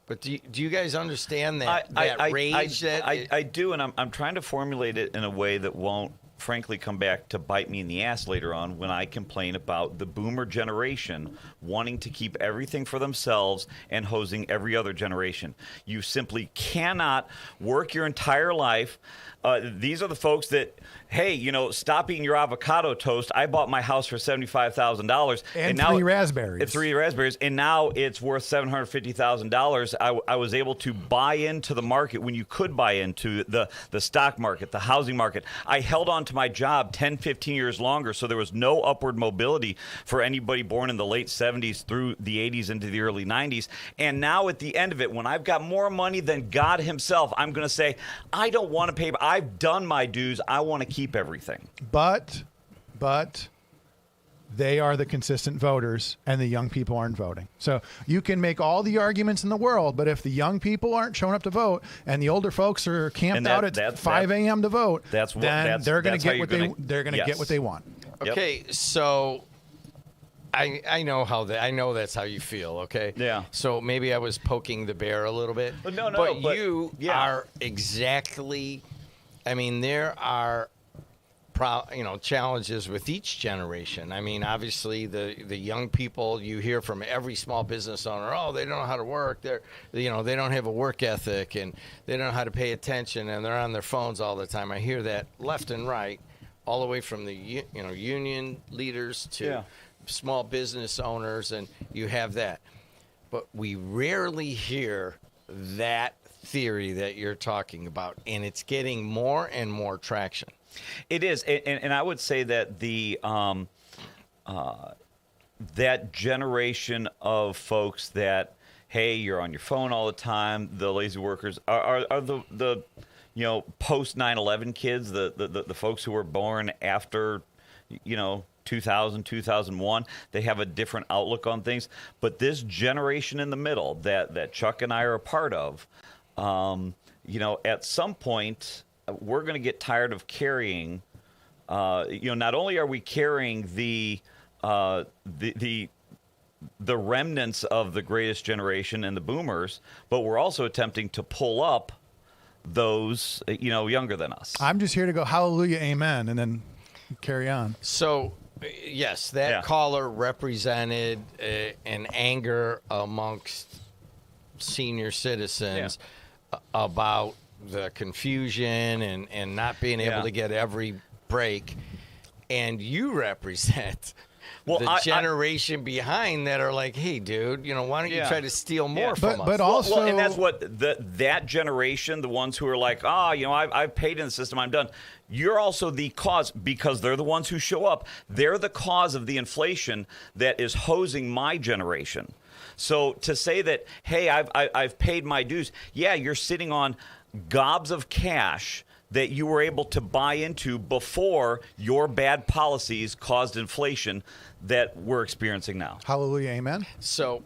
But do you guys understand that rage? I do, and I'm trying to formulate it in a way that won't, frankly, come back to bite me in the ass later on when I complain about the boomer generation wanting to keep everything for themselves and hosing every other generation. You simply cannot work your entire life. These are the folks that, hey, stop eating your avocado toast. I bought my house for $75,000 and now 3 raspberries. 3 raspberries, and now it's worth $750,000. I was able to buy into the market when you could buy into the stock market, the housing market. I held on to my job 10, 15 years longer, so there was no upward mobility for anybody born in the late 70s through the 80s into the early 90s. And now at the end of it, when I've got more money than God himself, I'm going to say, I don't want to pay. I've done my dues. I want to keep everything. But they are the consistent voters, and the young people aren't voting. So you can make all the arguments in the world, but if the young people aren't showing up to vote and the older folks are camped out at 5 a.m. to vote, then they're going to get what they want. Okay, so I know that's how you feel. Okay. Yeah. So maybe I was poking the bear a little bit. But no. But you are exactly. I mean, there are, challenges with each generation. I mean, obviously, the young people you hear from every small business owner, oh, they don't know how to work. They don't have a work ethic, and they don't know how to pay attention, and they're on their phones all the time. I hear that left and right, all the way from the union leaders to small business owners, and you have that. But we rarely hear that theory that you're talking about, and it's getting more and more traction. It is, and I would say that that generation of folks that, hey, you're on your phone all the time, the lazy workers are the post 9/11 kids, the folks who were born after 2000, 2001, they have a different outlook on things. But this generation in the middle that Chuck and I are a part of, at some point, we're going to get tired of carrying, not only are we carrying the remnants of the greatest generation and the boomers, but we're also attempting to pull up those, younger than us. I'm just here to go, hallelujah, amen, and then carry on. So, yes, that caller represented an anger amongst senior citizens about the confusion and not being able to get every break. And you represent the generation behind that are like, hey, dude, why don't you try to steal more from us? But also, and that's what that generation, the ones who are like, I've paid in the system, I'm done. You're also the cause, because they're the ones who show up. They're the cause of the inflation that is hosing my generation. So to say that, hey, I've paid my dues, you're sitting on gobs of cash that you were able to buy into before your bad policies caused inflation that we're experiencing now. Hallelujah, amen. So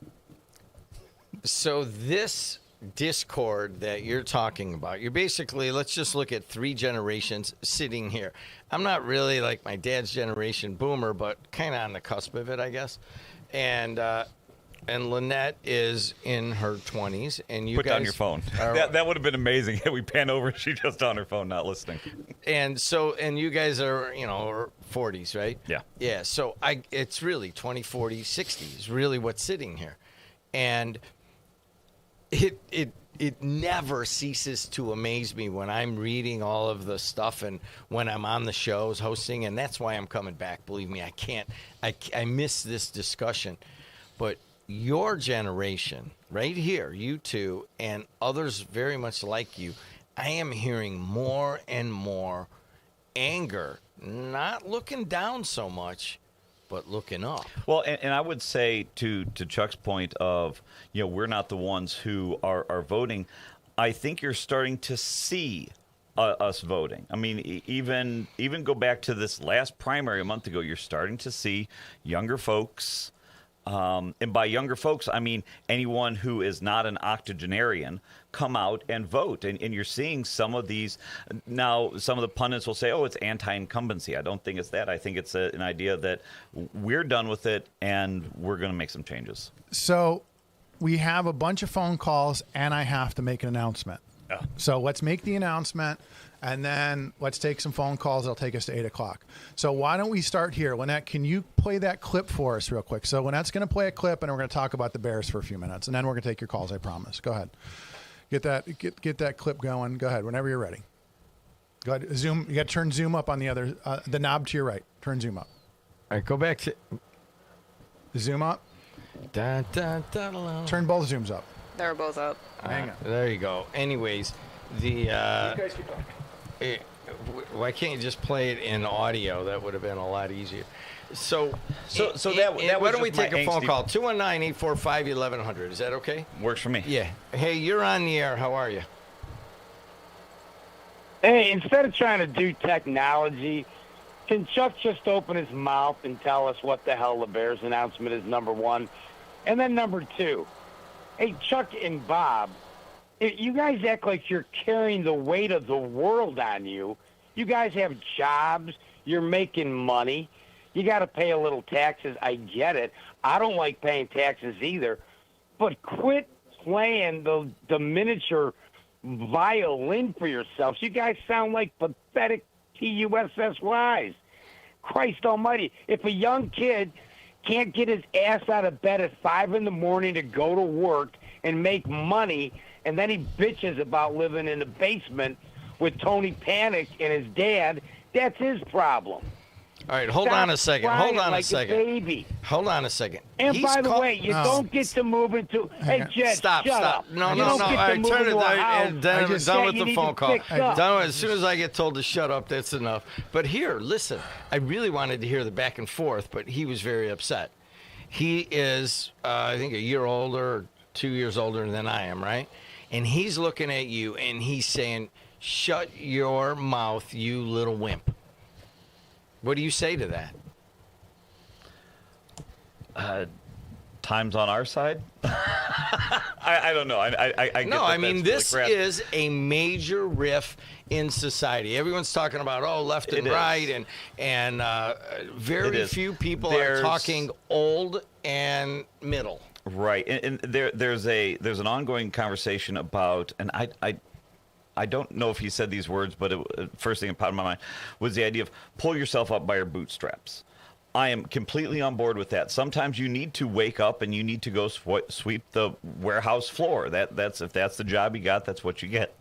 this discord that you're talking about, you're basically, let's just look at 3 generations sitting here. I'm not really like my dad's generation boomer, but kind of on the cusp of it, I guess. And Lynette is in her 20s, and you Put guys down your phone. That would have been amazing. We pan over, she's just on her phone, not listening. And you guys are 40s, right? Yeah. Yeah. So it's really 20, 40, 60 is really what's sitting here, and it never ceases to amaze me when I'm reading all of the stuff and when I'm on the shows hosting, and that's why I'm coming back. Believe me, I miss this discussion, but your generation right here, you two and others very much like you, I am hearing more and more anger, not looking down so much, but looking up. Well, and I would say to Chuck's point of, we're not the ones who are voting. I think you're starting to see us voting. I mean, even go back to this last primary a month ago, you're starting to see younger folks. And by younger folks, I mean anyone who is not an octogenarian come out and vote. And you're seeing some of these. Now, some of the pundits will say, oh, it's anti-incumbency. I don't think it's that. I think it's an idea that we're done with it and we're going to make some changes. So we have a bunch of phone calls and I have to make an announcement. Yeah. So let's make the announcement, and then let's take some phone calls. It'll take us to 8 o'clock. So why don't we start here? Lynette, can you play that clip for us real quick? So Lynette's going to play a clip, and we're going to talk about the Bears for a few minutes, and then we're going to take your calls, I promise. Go ahead. Get that clip going. Go ahead, whenever you're ready. Go ahead. Zoom. You got to turn Zoom up on the other, the knob to your right. Turn Zoom up. All right, go back to... Zoom up. Dun, dun, dun, dun. Turn both Zooms up. They're both up. Hang on. There you go. Anyways, you guys keep talking. Why can't you just play it in audio? That would have been a lot easier. So that why don't we was just take a my phone angsty- call? 219-845-1100. Is that okay? Works for me. Yeah. Hey, you're on the air. How are you? Hey, instead of trying to do technology, can Chuck just open his mouth and tell us what the hell the Bears announcement is, number one? And then number two, hey, Chuck and Bob, you guys act like you're carrying the weight of the world on you. You guys have jobs. You're making money. You got to pay a little taxes. I get it. I don't like paying taxes either. But quit playing the miniature violin for yourselves. You guys sound like pathetic TUSSYs. Christ almighty. If a young kid can't get his ass out of bed at 5 in the morning to go to work and make money, and then he bitches about living in the basement with Tony Panic and his dad, that's his problem. All right, hold Stop on a second. crying Hold on like a second. baby. Hold on a second. And He's by the call- way, you don't get to move into. Hey, Jed, Stop. shut up. No. You don't All get to right, move turn it into a down. house Done that with you the need phone to call. fix up. Done with, as soon as I get told to shut up, that's enough. But here, listen. I really wanted to hear the back and forth, but he was very upset. He is, I think, a year older, or 2 years older than I am, right? And he's looking at you, and he's saying, "Shut your mouth, you little wimp." What do you say to that? Time's on our side. I don't know. I get No, that I mean, that's this really crap. is a major riff in society. Everyone's talking about left and It is. right, and very is. few people There's- are talking old and middle. Right, and there's an ongoing conversation about, and I don't know if he said these words, but first thing that popped in my mind was the idea of pull yourself up by your bootstraps. I am completely on board with that. Sometimes you need to wake up and you need to go sweep the warehouse floor. That's if that's the job you got, that's what you get.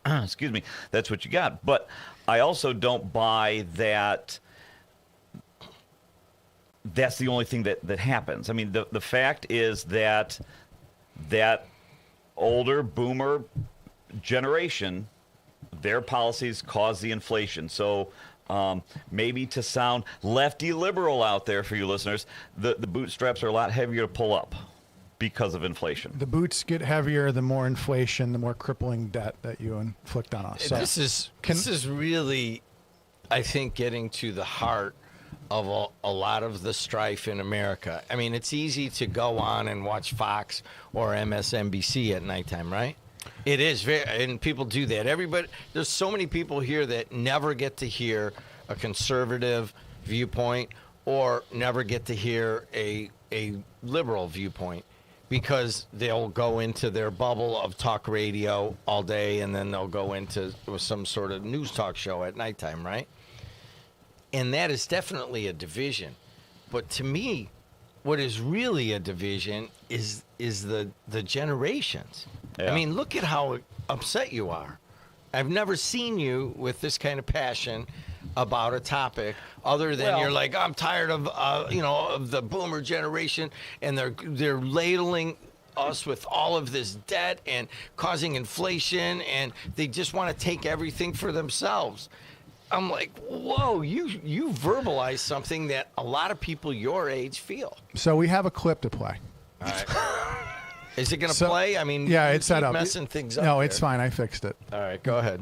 Excuse me, that's what you got. But I also don't buy that. That's the only thing that happens. I mean, the fact is that older boomer generation, their policies cause the inflation. So maybe to sound lefty liberal out there for you listeners, the bootstraps are a lot heavier to pull up because of inflation. The boots get heavier, the more inflation, the more crippling debt that you inflict on us. So, This is really, I think, getting to the heart of a lot of the strife in America. I mean, it's easy to go on and watch Fox or MSNBC at nighttime, right? It is very, and people do that. Everybody, there's so many people here that never get to hear a conservative viewpoint or never get to hear a liberal viewpoint because they'll go into their bubble of talk radio all day and then they'll go into some sort of news talk show at nighttime, right? And that is definitely a division. But to me, what is really a division is the generations. Yeah. I mean, look at how upset you are. I've never seen you with this kind of passion about a topic other than Well- you're like, I'm tired of of the boomer generation, and they're ladling us with all of this debt and causing inflation, and they just want to take everything for themselves. I'm like, whoa, you verbalize something that a lot of people your age feel. So we have a clip to play. All right. Is it going to play? I mean, yeah, you it's set keep up. Messing things up. No, there. it's fine. I fixed it. All right, go ahead.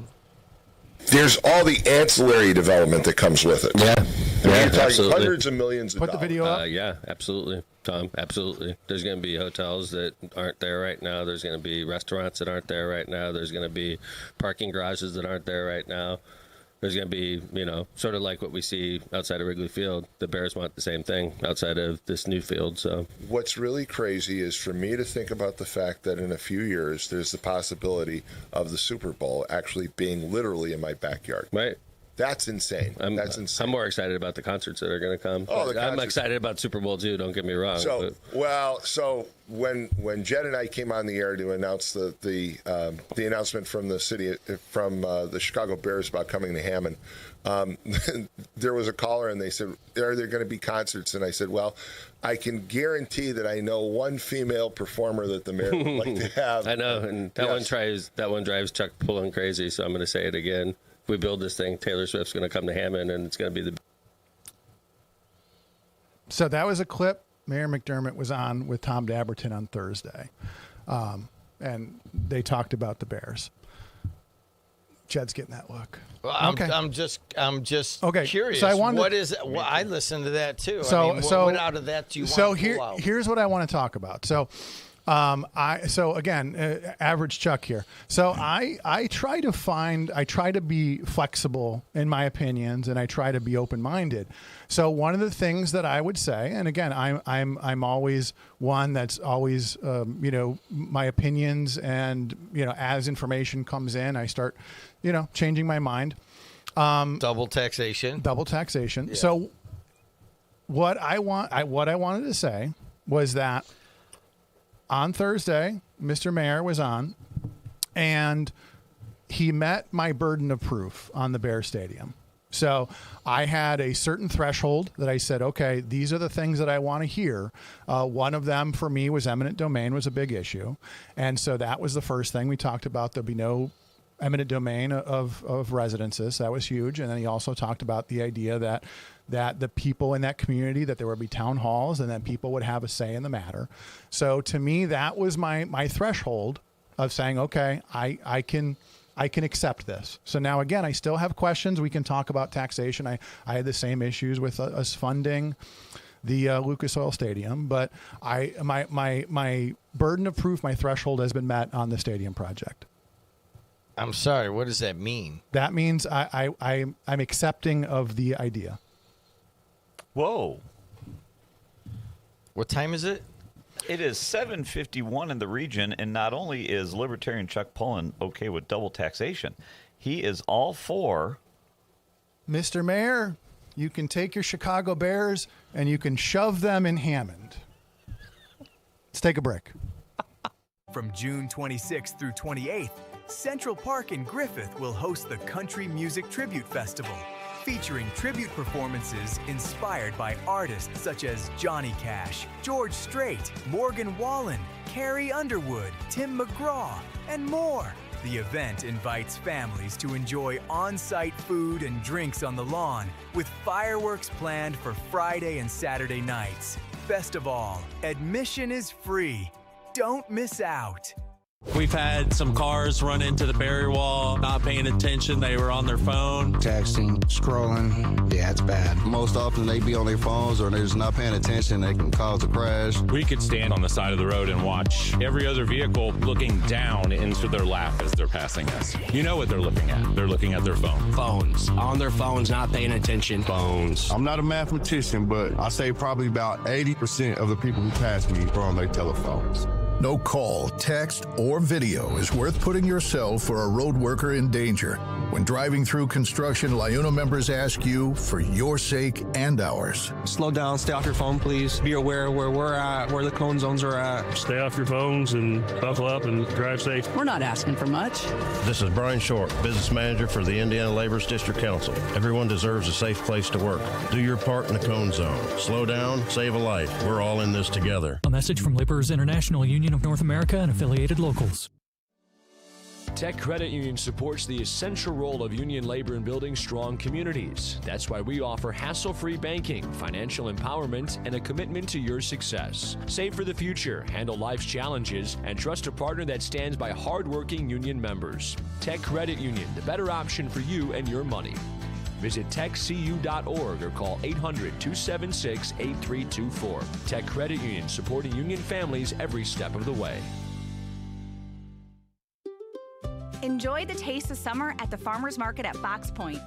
There's all the ancillary development that comes with it. Yeah, You're talking absolutely. hundreds of millions of Put the dollars. video up. Yeah, absolutely, Tom. Absolutely. There's going to be hotels that aren't there right now. There's going to be restaurants that aren't there right now. There's going to be parking garages that aren't there right now. There's going to be, sort of like what we see outside of Wrigley Field. The Bears want the same thing outside of this new field. So What's really crazy is for me to think about the fact that in a few years, there's the possibility of the Super Bowl actually being literally in my backyard. Right. That's insane. That's insane. I'm more excited about the concerts that are going to come. Oh, the I'm concerts. excited about Super Bowl too. Don't get me wrong. So when Jed and I came on the air to announce the announcement from the the Chicago Bears about coming to Hammond, there was a caller and they said, "Are there going to be concerts?" And I said, "Well, I can guarantee that I know one female performer that the mayor would like to have." I know, and that one drives Chuck pulling crazy. So I'm going to say it again. If we build this thing, Taylor Swift's going to come to Hammond, and it's going to be the. So that was a clip Mayor McDermott was on with Tom Dabberton on Thursday, and they talked about the Bears. Jed's getting that look. Well, okay. I'm just Okay, curious. so I wanted what to- is? Well, I listened to that too. So, I mean, what out of that do you so want to pull out? here's what I want to talk about. So, average Chuck here. So I try to be flexible in my opinions, and I try to be open-minded. So one of the things that I would say, and again, I'm always one that's always, my opinions, and as information comes in, I start, changing my mind. Double taxation. Yeah. So what I wanted to say was that on Thursday, Mr. Mayor was on, and he met my burden of proof on the Bear Stadium. So I had a certain threshold that I said, okay, these are the things that I want to hear. One of them for me was eminent domain was a big issue. And so that was the first thing we talked about. There'll be no eminent domain of residences. That was huge. And then he also talked about the idea that the people in that community, that there would be town halls and that people would have a say in the matter. So to me, that was my threshold of saying, okay, I can accept this. So now again, I still have questions. We can talk about taxation. I had the same issues with us funding the Lucas Oil Stadium, but my burden of proof, my threshold has been met on the stadium project. I'm sorry. What does that mean? That means I'm accepting of the idea. Whoa. What time is it? It is 7:51 in the region, and not only is Libertarian Chuck Pullen okay with double taxation, he is all for... Mr. Mayor, you can take your Chicago Bears and you can shove them in Hammond. Let's take a break. From June 26th through 28th, Central Park in Griffith will host the Country Music Tribute Festival, featuring tribute performances inspired by artists such as Johnny Cash, George Strait, Morgan Wallen, Carrie Underwood, Tim McGraw, and more. The event invites families to enjoy on-site food and drinks on the lawn, with fireworks planned for Friday and Saturday nights. Best of all, admission is free. Don't miss out. We've had some cars run into the barrier wall, not paying attention. They were on their phone. Texting, scrolling. Yeah, it's bad. Most often they be on their phones or they're just not paying attention. They can cause a crash. We could stand on the side of the road and watch every other vehicle looking down into their lap as they're passing us. You know what they're looking at. They're looking at their phone. Phones. On their phones, not paying attention. Phones. I'm not a mathematician, but I say probably about 80% of the people who pass me are on their telephones. No call, text, or video is worth putting yourself or a road worker in danger. When driving through construction, LIUNA members ask you for your sake and ours. Slow down, stay off your phone, please. Be aware where we're at, where the cone zones are at. Stay off your phones and buckle up and drive safe. We're not asking for much. This is Brian Short, business manager for the Indiana Laborers District Council. Everyone deserves a safe place to work. Do your part in the cone zone. Slow down, save a life. We're all in this together. A message from Laborers International Union of North America and affiliated locals. Tech Credit Union supports the essential role of union labor in building strong communities. That's why we offer hassle-free banking, financial empowerment, and a commitment to your success. Save for the future, handle life's challenges, and trust a partner that stands by hardworking union members. Tech Credit Union, the better option for you and your money. Visit techcu.org or call 800-276-8324. Tech Credit Union, supporting union families every step of the way. Enjoy the taste of summer at the Farmers Market at Fox Point.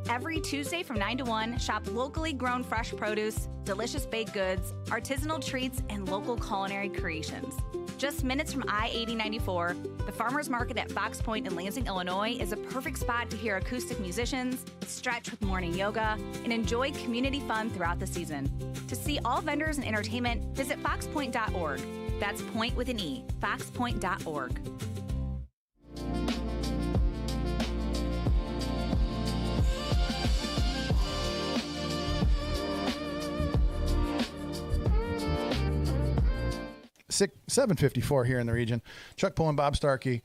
Every Tuesday from 9 to 1, shop locally grown fresh produce, delicious baked goods, artisanal treats, and local culinary creations. Just minutes from I-8094, the Farmers Market at Fox Point in Lansing, Illinois is a perfect spot to hear acoustic musicians, stretch with morning yoga, and enjoy community fun throughout the season. To see all vendors and entertainment, visit foxpoint.org. That's point with an E, foxpoint.org. Six 7:54 here in the region. Chuck Pullen, Bob Starkey.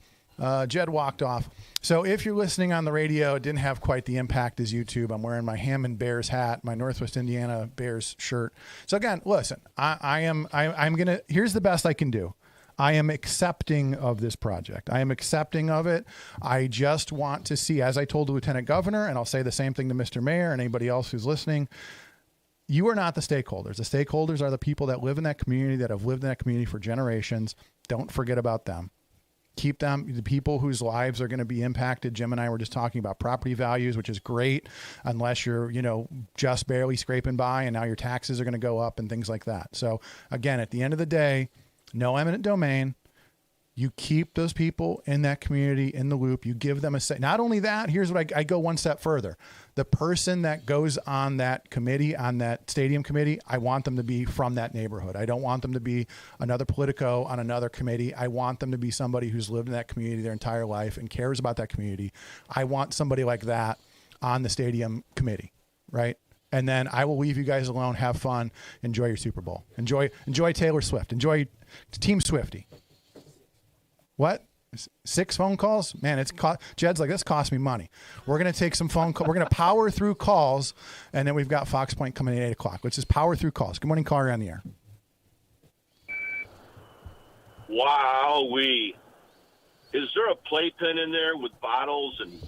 Jed walked off. So if you're listening on the radio, it didn't have quite the impact as YouTube. I'm wearing my Hammond Bears hat, my Northwest Indiana Bears shirt. So again, listen, I'm gonna. Here's the best I can do. I am accepting of this project. I am accepting of it. I just want to see, as I told the Lieutenant Governor, and I'll say the same thing to Mr. Mayor and anybody else who's listening. You are not the stakeholders. The stakeholders are the people that live in that community, that have lived in that community for generations. Don't forget about them. Keep them, the people whose lives are going to be impacted. Jim and I were just talking about property values, which is great, unless you're, just barely scraping by and now your taxes are going to go up and things like that. So again, at the end of the day, no eminent domain. You keep those people in that community in the loop. You give them a say. Not only that, here's what I go one step further. The person that goes on that committee, on that stadium committee, I want them to be from that neighborhood. I don't want them to be another Politico on another committee. I want them to be somebody who's lived in that community their entire life and cares about that community. I want somebody like that on the stadium committee, right? And then I will leave you guys alone. Have fun. Enjoy your Super Bowl. Enjoy Taylor Swift. Enjoy Team Swiftie. What? 6 phone calls? Man, Jed's like, this cost me money. We're going to take some phone calls. We're going to power through calls, and then we've got Fox Point coming at 8 o'clock. Let's just power through calls. Good morning, caller, on the air. Wowee. Is there a playpen in there with bottles? And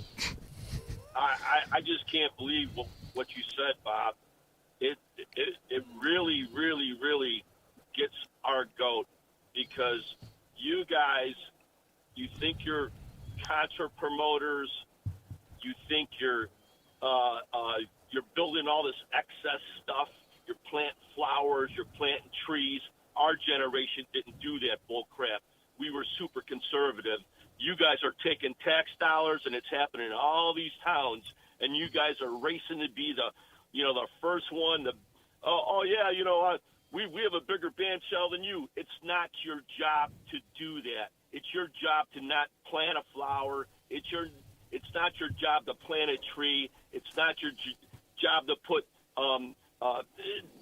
I just can't believe what you said, Bob. It really, really, really gets our goat, because you guys, you think you're concert promoters, you think you're building all this excess stuff, you're planting flowers, you're planting trees. Our generation didn't do that bull crap. We were super conservative. You guys are taking tax dollars, and it's happening in all these towns, and you guys are racing to be the first one. We have a bigger band shell than you. It's not your job to do that. It's your job to not plant a flower. It's not your job to plant a tree. It's not your job to put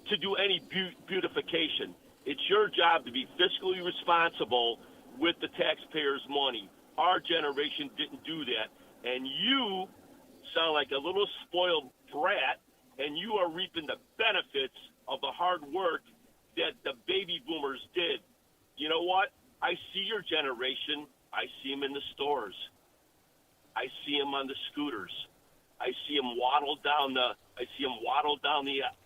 to do any beautification. It's your job to be fiscally responsible with the taxpayers' money. Our generation didn't do that, and you sound like a little spoiled brat, and you are reaping the benefits of the hard work that the baby boomers did. You know what? I see your generation. I see them in the stores. I see them on the scooters. I see them waddle down the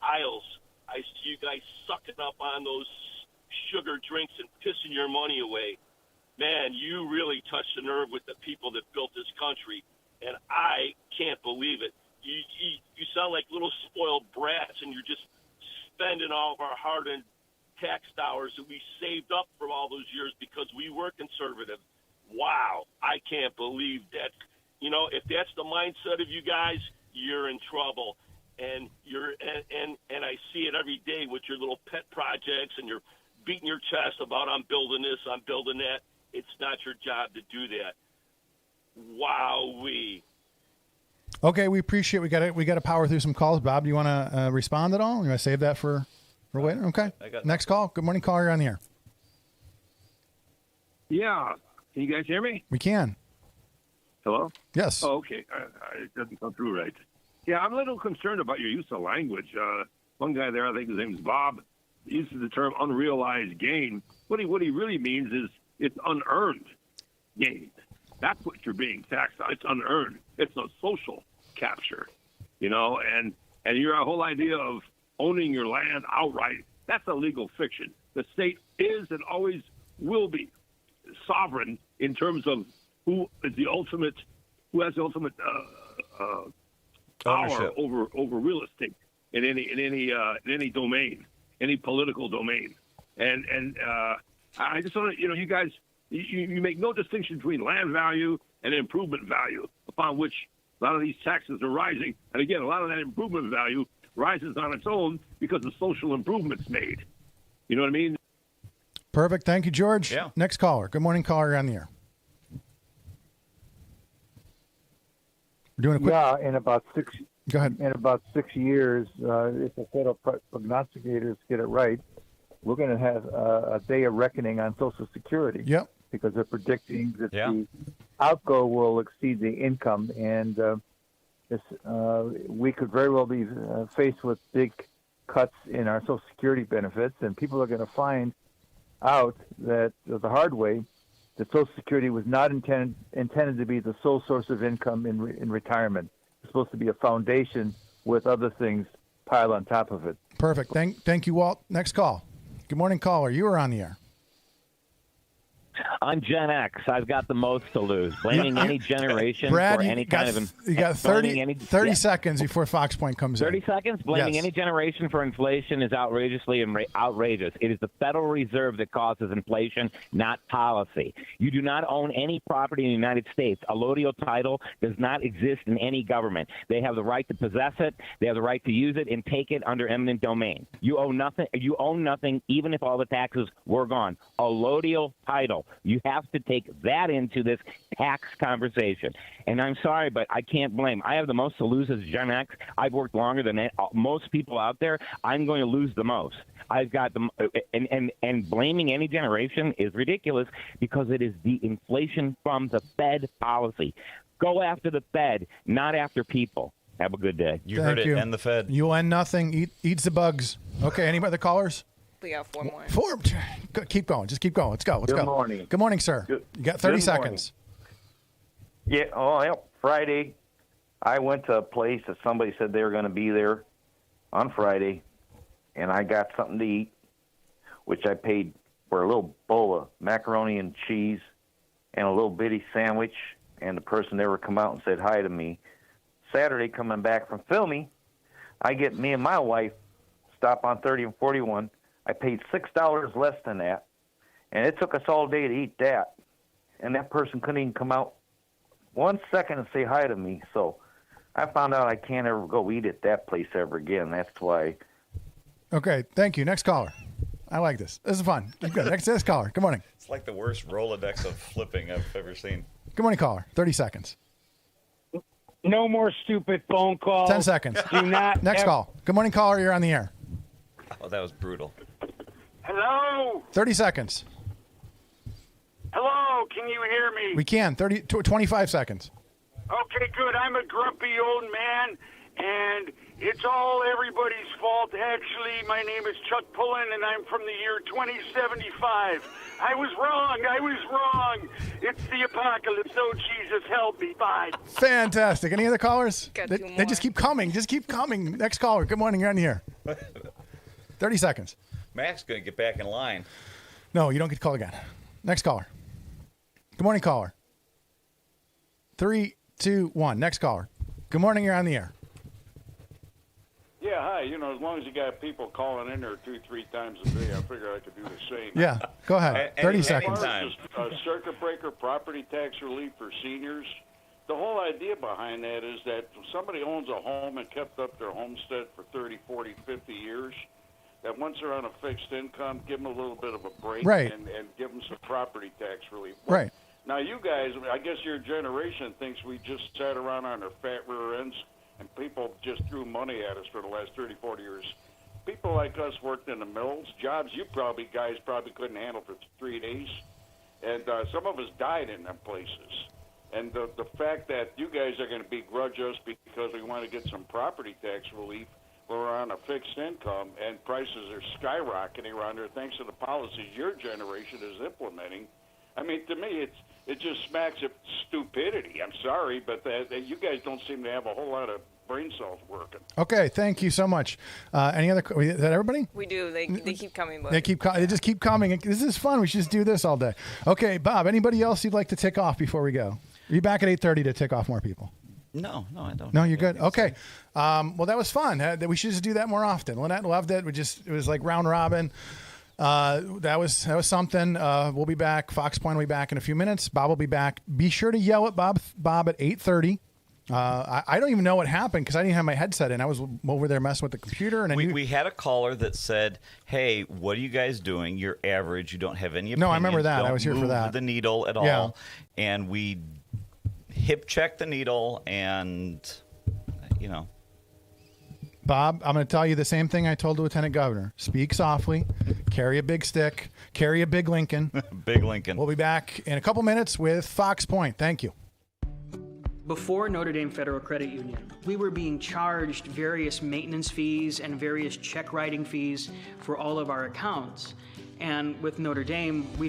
aisles. I see you guys sucking up on those sugar drinks and pissing your money away. Man, you really touched the nerve with the people that built this country, and I can't believe it. You sound like little spoiled brats, and you're just spending all of our hard-earned tax dollars that we saved up from all those years because we were conservative. Wow, I can't believe that. If that's the mindset of you guys, you're in trouble. And and I see it every day with your little pet projects, and you're beating your chest about I'm building this, I'm building that. It's not your job to do that. Wowee. Okay, we appreciate. We got to power through some calls. Bob, do you want to respond at all? You want to save that for later? Okay. Next call. Good morning, caller. You're on the air. Yeah. Can you guys hear me? We can. Hello? Yes. Oh, okay. It doesn't come through right. Yeah, I'm a little concerned about your use of language. One guy there, I think his name's Bob, uses the term unrealized gain. What he really means is it's unearned gain. That's what you're being taxed on. It's unearned. It's a social capture, and your whole idea of owning your land outright, that's a legal fiction. The state is and always will be sovereign in terms of who has the ultimate power over real estate in any domain, any political domain. And I just want to, you guys, you make no distinction between land value and improvement value, upon which a lot of these taxes are rising. And again, a lot of that improvement value rises on its own because the social improvements made. You know what I mean? Perfect. Thank you, George. Yeah. Next caller. Good morning, caller. You're on the air. We're doing a quick. Yeah, in about 6. Go ahead. In about 6 years, if the federal prognosticators get it right, we're going to have a day of reckoning on Social Security. Yep. Because they're predicting that the outgo will exceed the income, and we could very well be faced with big cuts in our Social Security benefits, and people are going to find out that the hard way that Social Security was not intended to be the sole source of income in retirement. It's supposed to be a foundation with other things piled on top of it. Perfect. Thank you, Walt. Next call. Good morning, caller. You are on the air. I'm Gen X. I've got the most to lose. Blaming any generation Brad, for any kind of... You got 30 seconds before Fox Point comes 30 in. 30 seconds? Blaming Yes. any generation for inflation is outrageously outrageous. It is the Federal Reserve that causes inflation, not policy. You do not own any property in the United States. Allodial title does not exist in any government. They have the right to possess it. They have the right to use it and take it under eminent domain. You own nothing. You own nothing, even if all the taxes were gone. Allodial title. You have to take that into this tax conversation. And I'm sorry, but I can't blame. I have the most to lose as Gen X. I've worked longer than most people out there. I'm going to lose the most. I've got the and blaming any generation is ridiculous because it is the inflation from the Fed policy. Go after the Fed, not after people. Have a good day. You heard it. End the Fed. You'll end nothing. Eats the bugs. Okay. Any other callers? We got 4 more. 4. Keep going. Just keep going. Let's go. Good morning. Good morning, sir. You got 30 seconds. Yeah. Oh, yeah. Friday, I went to a place that somebody said they were going to be there on Friday, and I got something to eat, which I paid for a little bowl of macaroni and cheese and a little bitty sandwich, and the person never come out and said hi to me. Saturday, coming back from filming, I get me and my wife stop on 30 and 41. I paid $6 less than that, and it took us all day to eat that. And that person couldn't even come out 1 second and say hi to me. So I found out I can't ever go eat at that place ever again. That's why. Okay. Thank you. Next caller. I like this. This is fun. Good. Next caller. Good morning. It's like the worst Rolodex of flipping I've ever seen. Good morning, caller. 30 seconds. No more stupid phone calls. 10 seconds. Do not. Next call. Good morning, caller. You're on the air. Oh, that was brutal. Hello? 30 seconds. Hello, can you hear me? We can. 25 seconds. Okay, good. I'm a grumpy old man, and it's all everybody's fault. Actually, my name is Chuck Pullen, and I'm from the year 2075. I was wrong. It's the apocalypse. Oh, Jesus, help me. Bye. Fantastic. Any other callers? Got They, 2 more. they just keep coming. Next caller. Good morning. You're on the air. 30 seconds. Mac's going to get back in line. No, you don't get to call again. Next caller. Good morning, caller. 3, 2, 1. Next caller. Good morning. You're on the air. Yeah, hi. As long as you got people calling in there 2-3 times a day, I figure I could do the same. Yeah, go ahead. 30 seconds. As far as circuit breaker property tax relief for seniors, the whole idea behind that is that if somebody owns a home and kept up their homestead for 30, 40, 50 years, that once they're on a fixed income, give them a little bit of a break Right. and give them some property tax relief. Right. Now, you guys, I guess your generation thinks we just sat around on our fat rear ends and people just threw money at us for the last 30, 40 years. People like us worked in the mills, jobs you guys probably couldn't handle for 3 days. And some of us died in them places. And the fact that you guys are going to begrudge us because we want to get some property tax relief, we're on a fixed income and prices are skyrocketing around here thanks to the policies your generation is implementing. I mean, to me, it just smacks of stupidity. I'm sorry, but you guys don't seem to have a whole lot of brain cells working. Okay, thank you so much. Any other? Is that everybody? We do. They keep coming. But. They just keep coming. This is fun. We should just do this all day. Okay, Bob. Anybody else you'd like to tick off before we go? Are you back at 8:30 to tick off more people? No, I don't. No, you're good. Okay. Well, that was fun. We should just do that more often. Lynette loved it. It was like round robin. That was something. We'll be back. Fox Point will be back in a few minutes. Bob will be back. Be sure to yell at Bob at 8:30. I don't even know what happened because I didn't have my headset in. I was over there messing with the computer. And we had a caller that said, "Hey, what are you guys doing? You're average. You don't have any opinions. No, I remember that. Don't I was here for move that. The needle at all." And we hip checked the needle, and Bob, I'm going to tell you the same thing I told the Lieutenant Governor. Speak softly, carry a big stick, carry a big Lincoln. Big Lincoln. We'll be back in a couple minutes with Fox Point. Thank you. Before Notre Dame Federal Credit Union, we were being charged various maintenance fees and various check writing fees for all of our accounts. And with Notre Dame, we